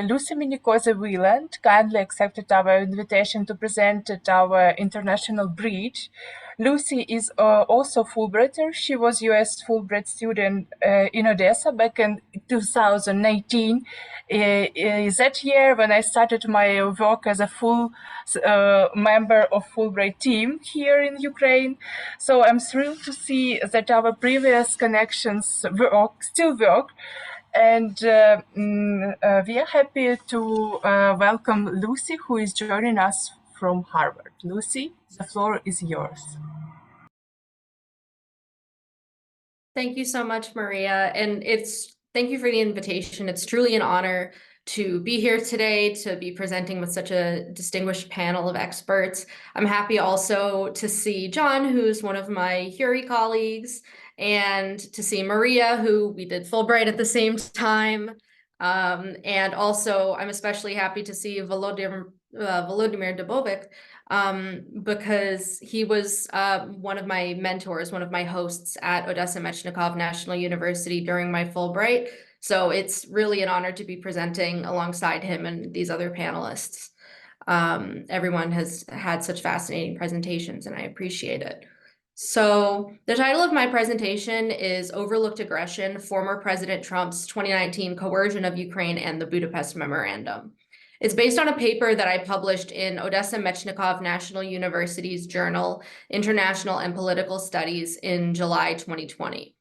Lucy Minicozzi-Wheeland kindly accepted our invitation to present at our international bridge. Lucy is also Fulbrighter. She was U.S. Fulbright student in Odessa back in 2018. That year, when I started my work as a full member of Fulbright team here in Ukraine. So I'm thrilled to see that our previous connections still work. And we are happy to welcome Lucy, who is joining us from Harvard. Lucy, the floor is yours.
Thank you so much, Maria. And thank you for the invitation. It's truly an honor to be here today, to be presenting with such a distinguished panel of experts. I'm happy also to see John, who's one of my Curie colleagues, and to see Maria, who we did Fulbright at the same time. And also, I'm especially happy to see Volodymyr Dubovyk, because he was one of my mentors, one of my hosts at Odessa Mechnikov National University during my Fulbright. So it's really an honor to be presenting alongside him and these other panelists. Everyone has had such fascinating presentations, and I appreciate it. So the title of my presentation is Overlooked Aggression, Former President Trump's 2019 Coercion of Ukraine and the Budapest Memorandum. It's based on a paper that I published in Odessa Mechnikov National University's journal, International and Political Studies, in July 2020.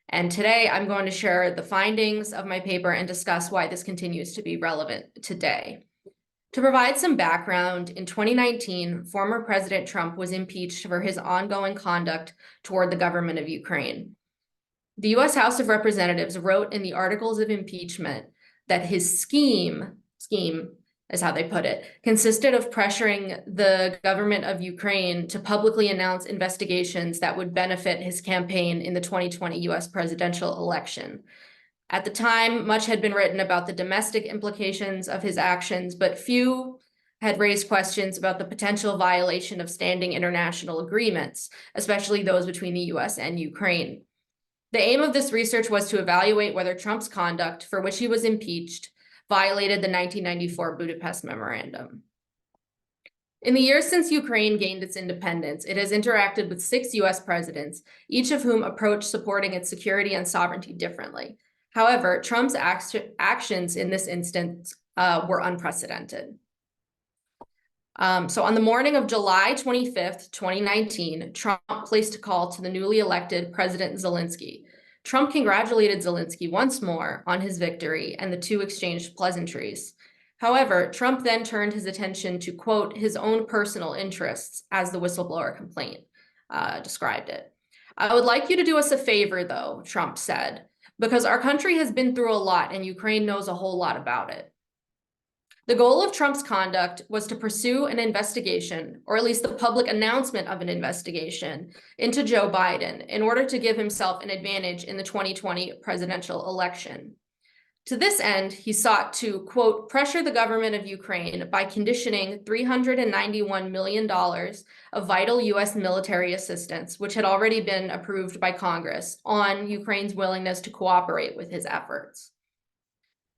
And today I'm going to share the findings of my paper and discuss why this continues to be relevant today. To provide some background, in 2019, former President Trump was impeached for his ongoing conduct toward the government of Ukraine. The U.S. House of Representatives wrote in the articles of impeachment that his scheme is how they put it, consisted of pressuring the government of Ukraine to publicly announce investigations that would benefit his campaign in the 2020 U.S. presidential election. At the time, much had been written about the domestic implications of his actions, but few had raised questions about the potential violation of standing international agreements, especially those between the U.S. and Ukraine. The aim of this research was to evaluate whether Trump's conduct, for which he was impeached, violated the 1994 Budapest Memorandum. In the years since Ukraine gained its independence, it has interacted with 6 U.S. presidents, each of whom approached supporting its security and sovereignty differently. However, Trump's actions in this instance were unprecedented. So on the morning of July 25th, 2019, Trump placed a call to the newly elected President Zelensky. Trump congratulated Zelensky once more on his victory, and the two exchanged pleasantries. However, Trump then turned his attention to, quote, his own personal interests, as the whistleblower complaint described it. I would like you to do us a favor, though, Trump said, because our country has been through a lot and Ukraine knows a whole lot about it. The goal of Trump's conduct was to pursue an investigation, or at least the public announcement of an investigation, into Joe Biden in order to give himself an advantage in the 2020 presidential election. To this end, he sought to, quote, pressure the government of Ukraine by conditioning $391 million of vital U.S. military assistance, which had already been approved by Congress, on Ukraine's willingness to cooperate with his efforts.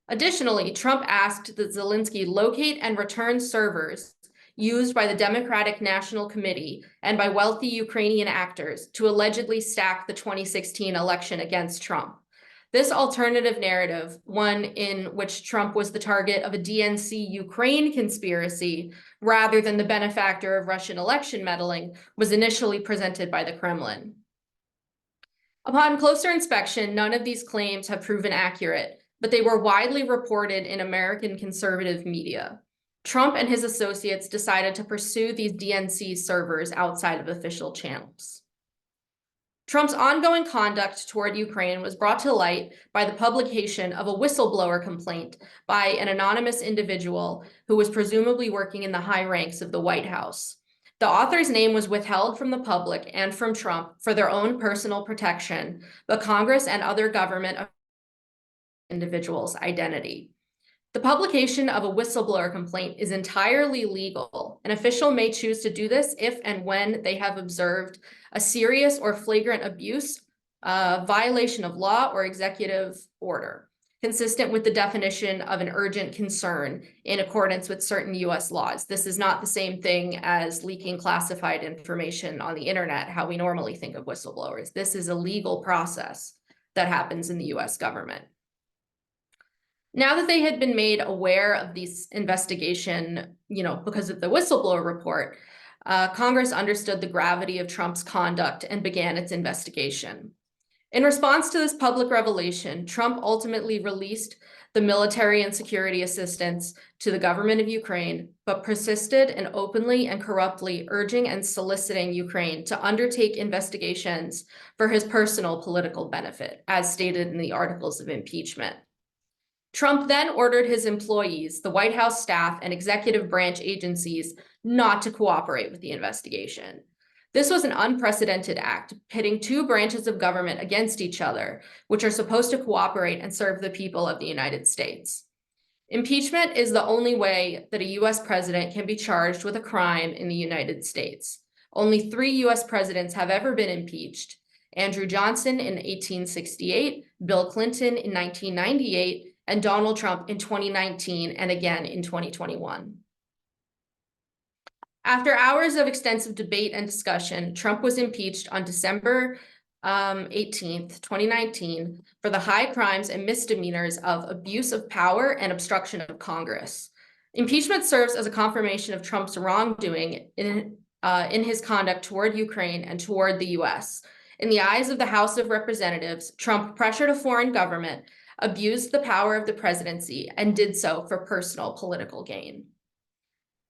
Additionally, Trump asked that Zelensky locate and return servers used by the Democratic National Committee and by wealthy Ukrainian actors to allegedly stack the 2016 election against Trump. This alternative narrative, one in which Trump was the target of a DNC Ukraine conspiracy rather than the benefactor of Russian election meddling, was initially presented by the Kremlin. Upon closer inspection, none of these claims have proven accurate, but they were widely reported in American conservative media. Trump and his associates decided to pursue these DNC servers outside of official channels. Trump's ongoing conduct toward Ukraine was brought to light by the publication of a whistleblower complaint by an anonymous individual who was presumably working in the high ranks of the White House. The author's name was withheld from the public and from Trump for their own personal protection, but Congress and other government individual's identity. The publication of a whistleblower complaint is entirely legal. An official may choose to do this if and when they have observed a serious or flagrant abuse, violation of law or executive order. consistent with the definition of an urgent concern in accordance with certain US laws. This is not the same thing as leaking classified information on the internet, how we normally think of whistleblowers. This is a legal process that happens in the US government. Now that they had been made aware of this investigation, because of the whistleblower report, Congress understood the gravity of Trump's conduct and began its investigation. In response to this public revelation, Trump ultimately released the military and security assistance to the government of Ukraine, but persisted in openly and corruptly urging and soliciting Ukraine to undertake investigations for his personal political benefit, as stated in the articles of impeachment. Trump then ordered his employees, the White House staff, and executive branch agencies not to cooperate with the investigation. This was an unprecedented act, pitting two branches of government against each other, which are supposed to cooperate and serve the people of the United States. Impeachment is the only way that a US president can be charged with a crime in the United States. Only 3 US presidents have ever been impeached: Andrew Johnson in 1868, Bill Clinton in 1998, and Donald Trump in 2019, and again in 2021. After hours of extensive debate and discussion, Trump was impeached on December 18th, 2019, for the high crimes and misdemeanors of abuse of power and obstruction of Congress. Impeachment serves as a confirmation of Trump's wrongdoing in his conduct toward Ukraine and toward the US. In the eyes of the House of Representatives, Trump pressured a foreign government, abused the power of the presidency, and did so for personal political gain.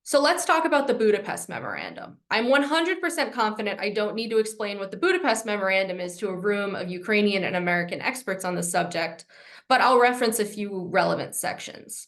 So let's talk about the Budapest Memorandum. I'm 100% confident I don't need to explain what the Budapest Memorandum is to a room of Ukrainian and American experts on the subject, but I'll reference a few relevant sections.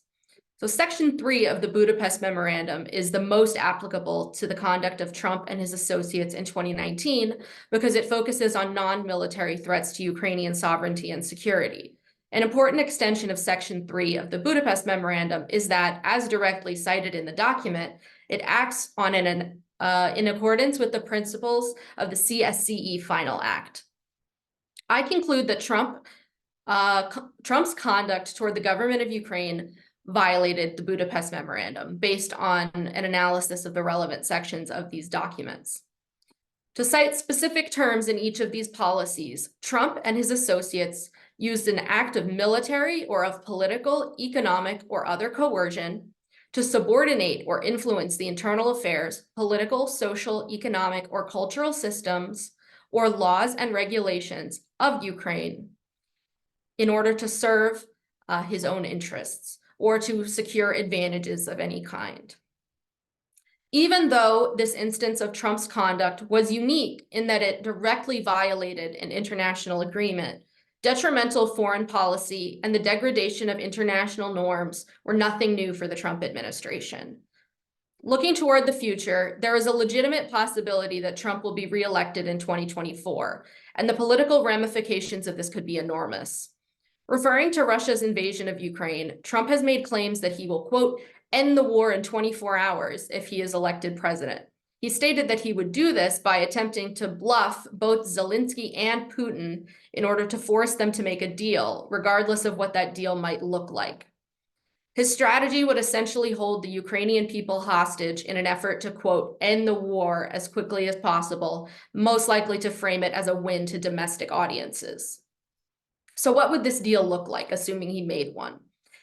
So Section 3 of the Budapest Memorandum is the most applicable to the conduct of Trump and his associates in 2019 because it focuses on non-military threats to Ukrainian sovereignty and security. An important extension of Section 3 of the Budapest Memorandum is that, as directly cited in the document, it acts on in accordance with the principles of the CSCE Final Act. I conclude that Trump's conduct toward the government of Ukraine violated the Budapest Memorandum based on an analysis of the relevant sections of these documents. To cite specific terms in each of these policies, Trump and his associates used an act of military or of political, economic, or other coercion to subordinate or influence the internal affairs, political, social, economic, or cultural systems, or laws and regulations of Ukraine in order to serve his own interests or to secure advantages of any kind. Even though this instance of Trump's conduct was unique in that it directly violated an international agreement, detrimental foreign policy and the degradation of international norms were nothing new for the Trump administration. Looking toward the future, there is a legitimate possibility that Trump will be reelected in 2024, and the political ramifications of this could be enormous. Referring to Russia's invasion of Ukraine, Trump has made claims that he will, quote, end the war in 24 hours if he is elected president. He stated that he would do this by attempting to bluff both Zelensky and Putin in order to force them to make a deal, regardless of what that deal might look like. His strategy would essentially hold the Ukrainian people hostage in an effort to, quote, end the war as quickly as possible, most likely to frame it as a win to domestic audiences. So what would this deal look like, assuming he made one?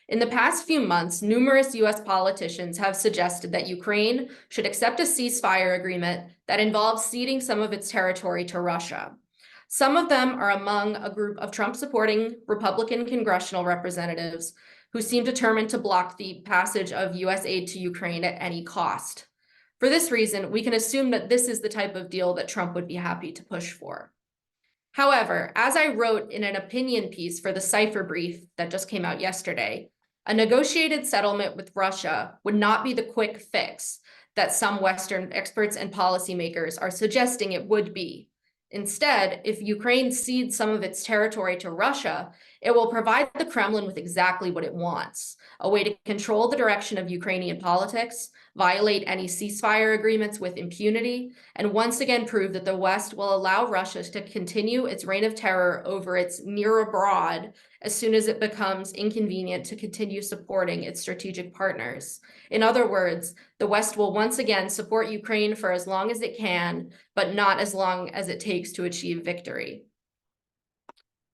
In the past few months, numerous US politicians have suggested that Ukraine should accept a ceasefire agreement that involves ceding some of its territory to Russia. Some of them are among a group of Trump-supporting Republican congressional representatives who seem determined to block the passage of US aid to Ukraine at any cost. For this reason, we can assume that this is the type of deal that Trump would be happy to push for. However, as I wrote in an opinion piece for the Cipher Brief that just came out yesterday, a negotiated settlement with Russia would not be the quick fix that some Western experts and policymakers are suggesting it would be. Instead, if Ukraine cedes some of its territory to Russia, It will provide the Kremlin with exactly what it wants, a way to control the direction of Ukrainian politics, violate any ceasefire agreements with impunity, and once again prove that the West will allow Russia to continue its reign of terror over its near abroad as soon as it becomes inconvenient to continue supporting its strategic partners. In other words, the West will once again support Ukraine for as long as it can, but not as long as it takes to achieve victory.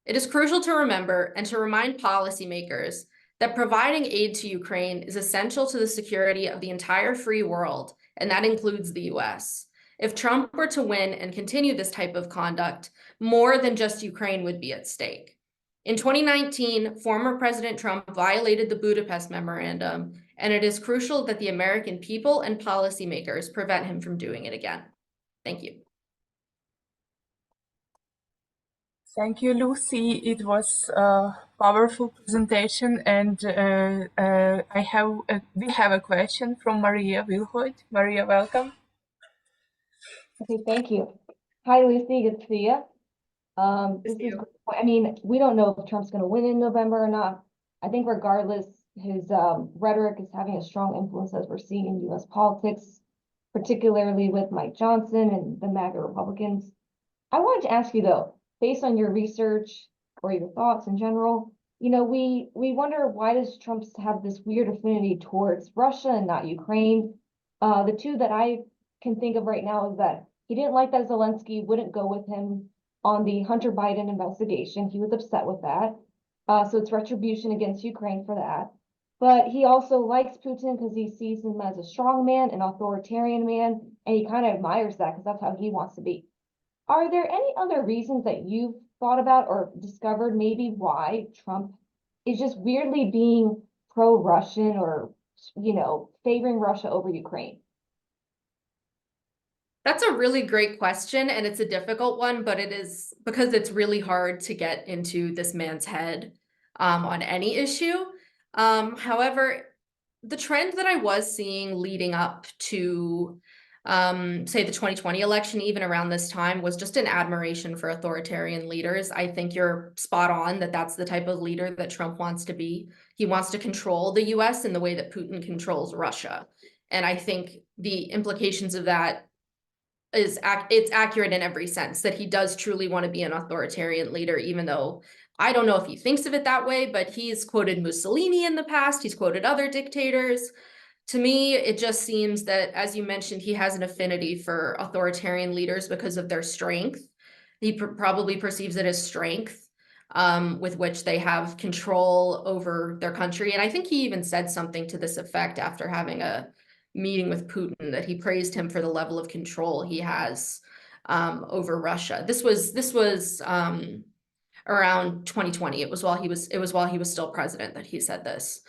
It is crucial to remember and to remind policymakers that providing aid to Ukraine is essential to the security of the entire free world, and that includes the US. If Trump were to win and continue this type of conduct, more than just Ukraine would be at stake. In 2019, former President Trump violated the Budapest Memorandum, and it is crucial that the American people and policymakers prevent him from doing it again. Thank you.
Thank you, Lucy. It was a powerful presentation, and we have a question from Maria Wilhoit. Maria, welcome.
Okay, thank you. Hi, Lucy. Good to see you. This is, I mean, we don't know if Trump's going to win in November or not. I think regardless, his rhetoric is having a strong influence as we're seeing in U.S. politics, particularly with Mike Johnson and the MAGA Republicans. I wanted to ask you though, based on your research or your thoughts in general, you know, we wonder, why does Trump have this weird affinity towards Russia and not Ukraine? The two that I can think of right now is that he didn't like that Zelensky wouldn't go with him on the Hunter Biden investigation. He was upset with that. So it's retribution against Ukraine for that. But he also likes Putin because he sees him as a strong man, an authoritarian man, and he kind of admires that because that's how he wants to be. Are there any other reasons that you've thought about or discovered maybe why Trump is just weirdly being pro-Russian or, you know, favoring Russia over Ukraine?
That's a really great question, and it's a difficult one, but it is because it's really hard to get into this man's head on any issue. However, the trend that I was seeing leading up to, say, the 2020 election, even around this time, was just an admiration for authoritarian leaders. I think you're spot on that that's the type of leader that Trump wants to be. He wants to control the US in the way that Putin controls Russia. And I think the implications of that is it's accurate in every sense, that he does truly want to be an authoritarian leader, even though I don't know if he thinks of it that way, but he's quoted Mussolini in the past, he's quoted other dictators. To me, it just seems that, as you mentioned, he has an affinity for authoritarian leaders because of their strength. He probably perceives it as strength with which they have control over their country. And I think he even said something to this effect after having a meeting with Putin, that he praised him for the level of control he has over Russia. This was around 2020. It was while he was still president that he said this.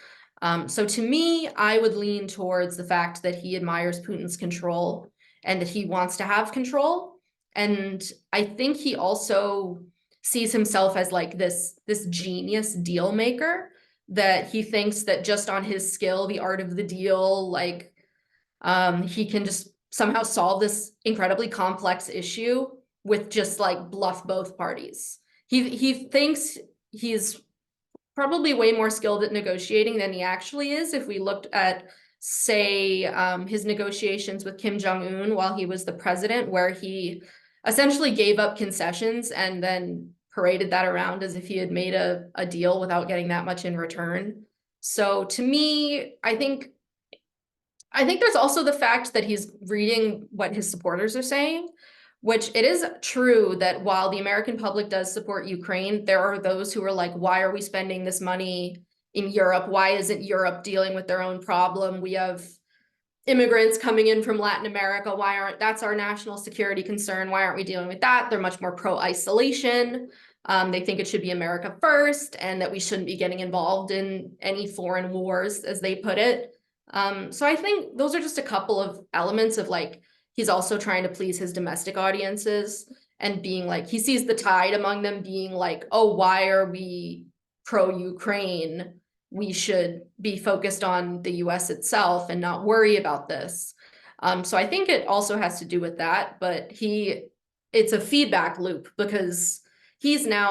So to me, I would lean towards the fact that he admires Putin's control and that he wants to have control. And I think he also sees himself as like this genius deal maker, that he thinks that just on his skill, the art of the deal, like he can just somehow solve this incredibly complex issue with just like bluff both parties. He thinks he's probably way more skilled at negotiating than he actually is. If we looked at, say, his negotiations with Kim Jong-un while he was the president, where he essentially gave up concessions and then paraded that around as if he had made a deal without getting that much in return. So to me, I think there's also the fact that he's reading what his supporters are saying, which it is true that while the American public does support Ukraine, there are those who are like, why are we spending this money in Europe? Why isn't Europe dealing with their own problem? We have immigrants coming in from Latin America. That's our national security concern. Why aren't we dealing with that? They're much more pro-isolation. They think it should be America first and that we shouldn't be getting involved in any foreign wars, as they put it. So I think those are just a couple of elements of like, he's also trying to please his domestic audiences and being like, he sees the tide among them being like, oh, why are we pro-Ukraine? We should be focused on the US itself and not worry about this. So I think it also has to do with that, but it's a feedback loop because he's now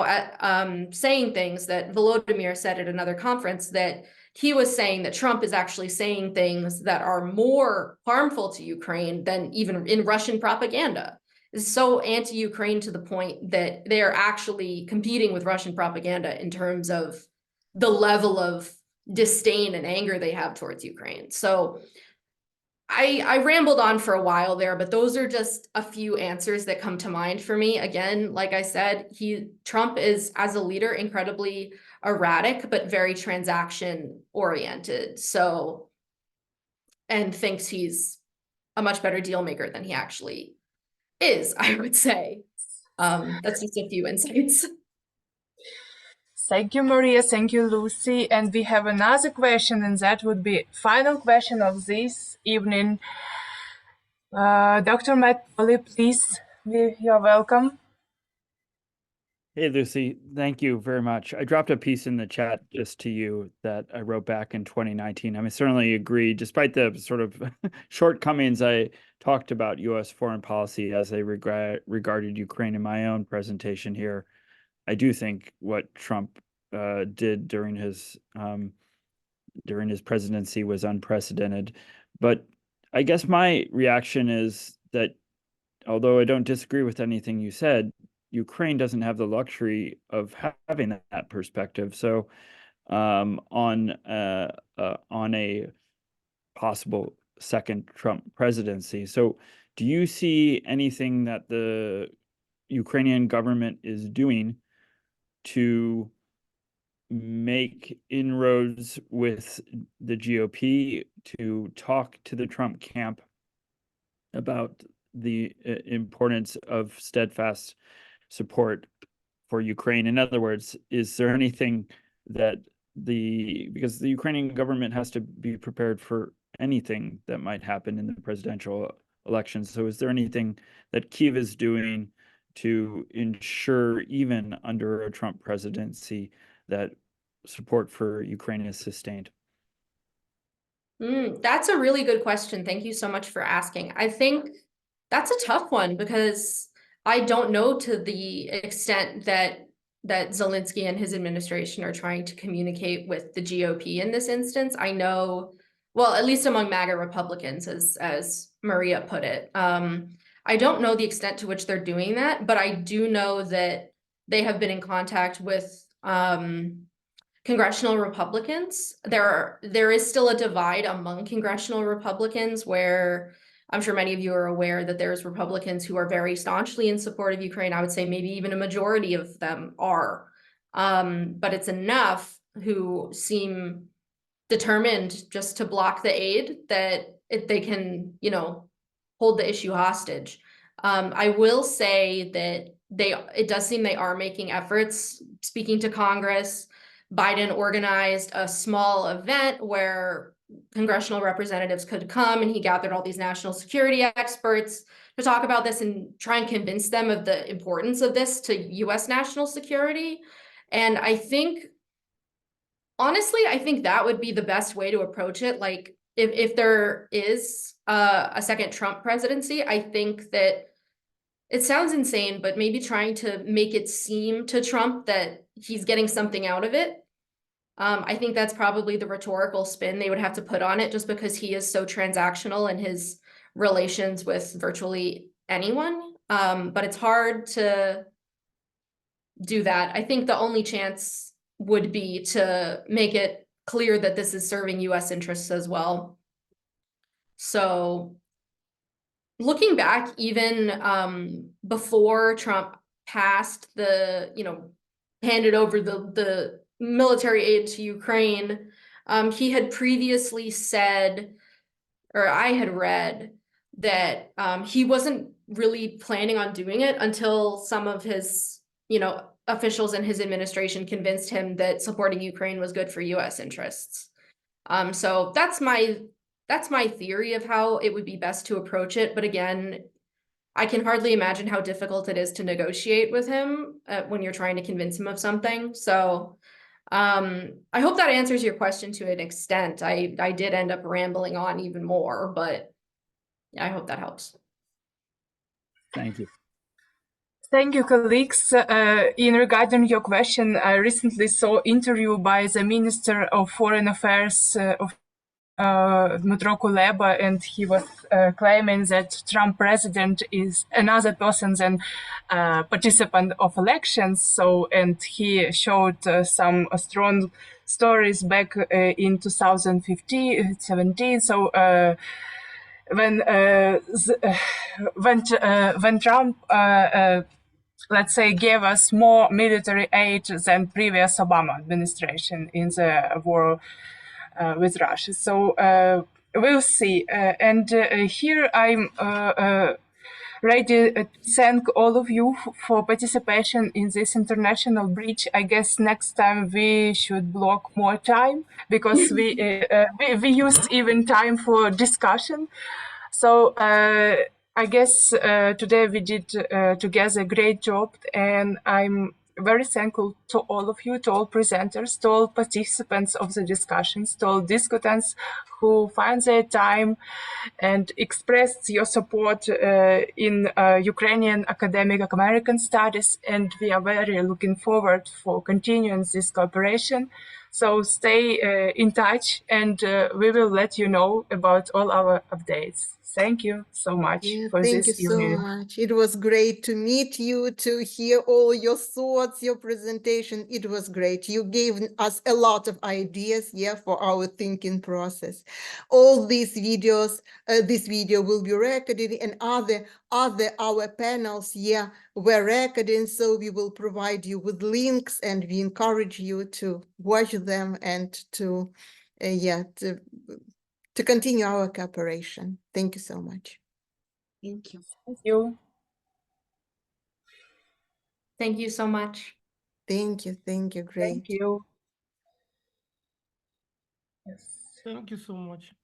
saying things that Volodymyr said at another conference, that he was saying that Trump is actually saying things that are more harmful to Ukraine than even in Russian propaganda. Is so anti-Ukraine to the point that they are actually competing with Russian propaganda in terms of the level of disdain and anger they have towards Ukraine. So I rambled on for a while there, but those are just a few answers that come to mind for me. Again, like I said, Trump is, as a leader, incredibly erratic, but very transaction oriented. So, and thinks he's a much better deal maker than he actually is, I would say. That's just a few insights.
Thank you, Maria. Thank you, Lucy. And we have another question, and that would be final question of this evening. Dr. Matt Pauly, please, you're welcome.
Hey, Lucy, thank you very much. I dropped a piece in the chat just to you that I wrote back in 2019. I mean, certainly agree, despite the sort of shortcomings I talked about U.S. foreign policy as I regarded Ukraine in my own presentation here. I do think what Trump did during his presidency was unprecedented. But I guess my reaction is that although I don't disagree with anything you said, Ukraine doesn't have the luxury of having that perspective. So on a possible second Trump presidency. So do you see anything that the Ukrainian government is doing to make inroads with the GOP to talk to the Trump camp about the importance of steadfast support for Ukraine? In other words, is there anything that because the Ukrainian government has to be prepared for anything that might happen in the presidential elections. So is there anything that Kyiv is doing to ensure, even under a Trump presidency, that support for Ukraine is sustained?
That's a really good question. Thank you so much for asking. I think that's a tough one because I don't know to the extent that Zelensky and his administration are trying to communicate with the GOP in this instance. I know, well, at least among MAGA Republicans, as Maria put it. I don't know the extent to which they're doing that, but I do know that they have been in contact with congressional Republicans. There is still a divide among congressional Republicans where I'm sure many of you are aware that there's Republicans who are very staunchly in support of Ukraine. I would say maybe even a majority of them are. But it's enough who seem determined just to block the aid that they can, hold the issue hostage. I will say that it does seem they are making efforts, speaking to Congress. Biden organized a small event where congressional representatives could come, and he gathered all these national security experts to talk about this and try and convince them of the importance of this to U.S. national security. And I think, honestly, I think that would be the best way to approach it. Like, if there is a second Trump presidency, I think that it sounds insane, but maybe trying to make it seem to Trump that he's getting something out of it. I think that's probably the rhetorical spin they would have to put on it, just because he is so transactional in his relations with virtually anyone. But it's hard to do that. I think the only chance would be to make it clear that this is serving U.S. interests as well. So looking back, even before Trump passed handed over the military aid to Ukraine, he had previously said, or I had read, that he wasn't really planning on doing it until some of his, officials in his administration convinced him that supporting Ukraine was good for U.S. interests. So that's my theory of how it would be best to approach it. But again, I can hardly imagine how difficult it is to negotiate with him when you're trying to convince him of something. So I hope that answers your question to an extent. I did end up rambling on even more, but I hope that helps.
Thank you.
Thank you, colleagues. In regarding your question, I recently saw interview by the Minister of Foreign Affairs of Dmytro Kuleba, and he was claiming that Trump president is another person than participant of elections. So, and he showed some strong stories back in 2017. So, when Trump let's say, gave us more military aid than previous Obama administration in the war with Russia. So we'll see. And here I'm ready to thank all of you for participation in this international bridge. I guess next time we should block more time because we used even time for discussion. So I guess today we did together a great job, and I'm very thankful to all of you, to all presenters, to all participants of the discussions, to all discutants who find their time and expressed your support in Ukrainian academic American studies. And we are very looking forward for continuing this cooperation. So stay in touch, and we will let you know about all our updates. Thank you so much for
Thank you
this
so
evening.
much. It was great to meet you, to hear all your thoughts, your presentation. It was great. You gave us a lot of ideas, for our thinking process. All these videos, this video will be recorded, and other our panels, were recorded. So we will provide you with links, and we encourage you to watch them and to continue our cooperation. Thank you so much.
Thank you.
Thank you.
Thank you so much.
Thank you. Great.
Thank you. Yes.
Thank you so much.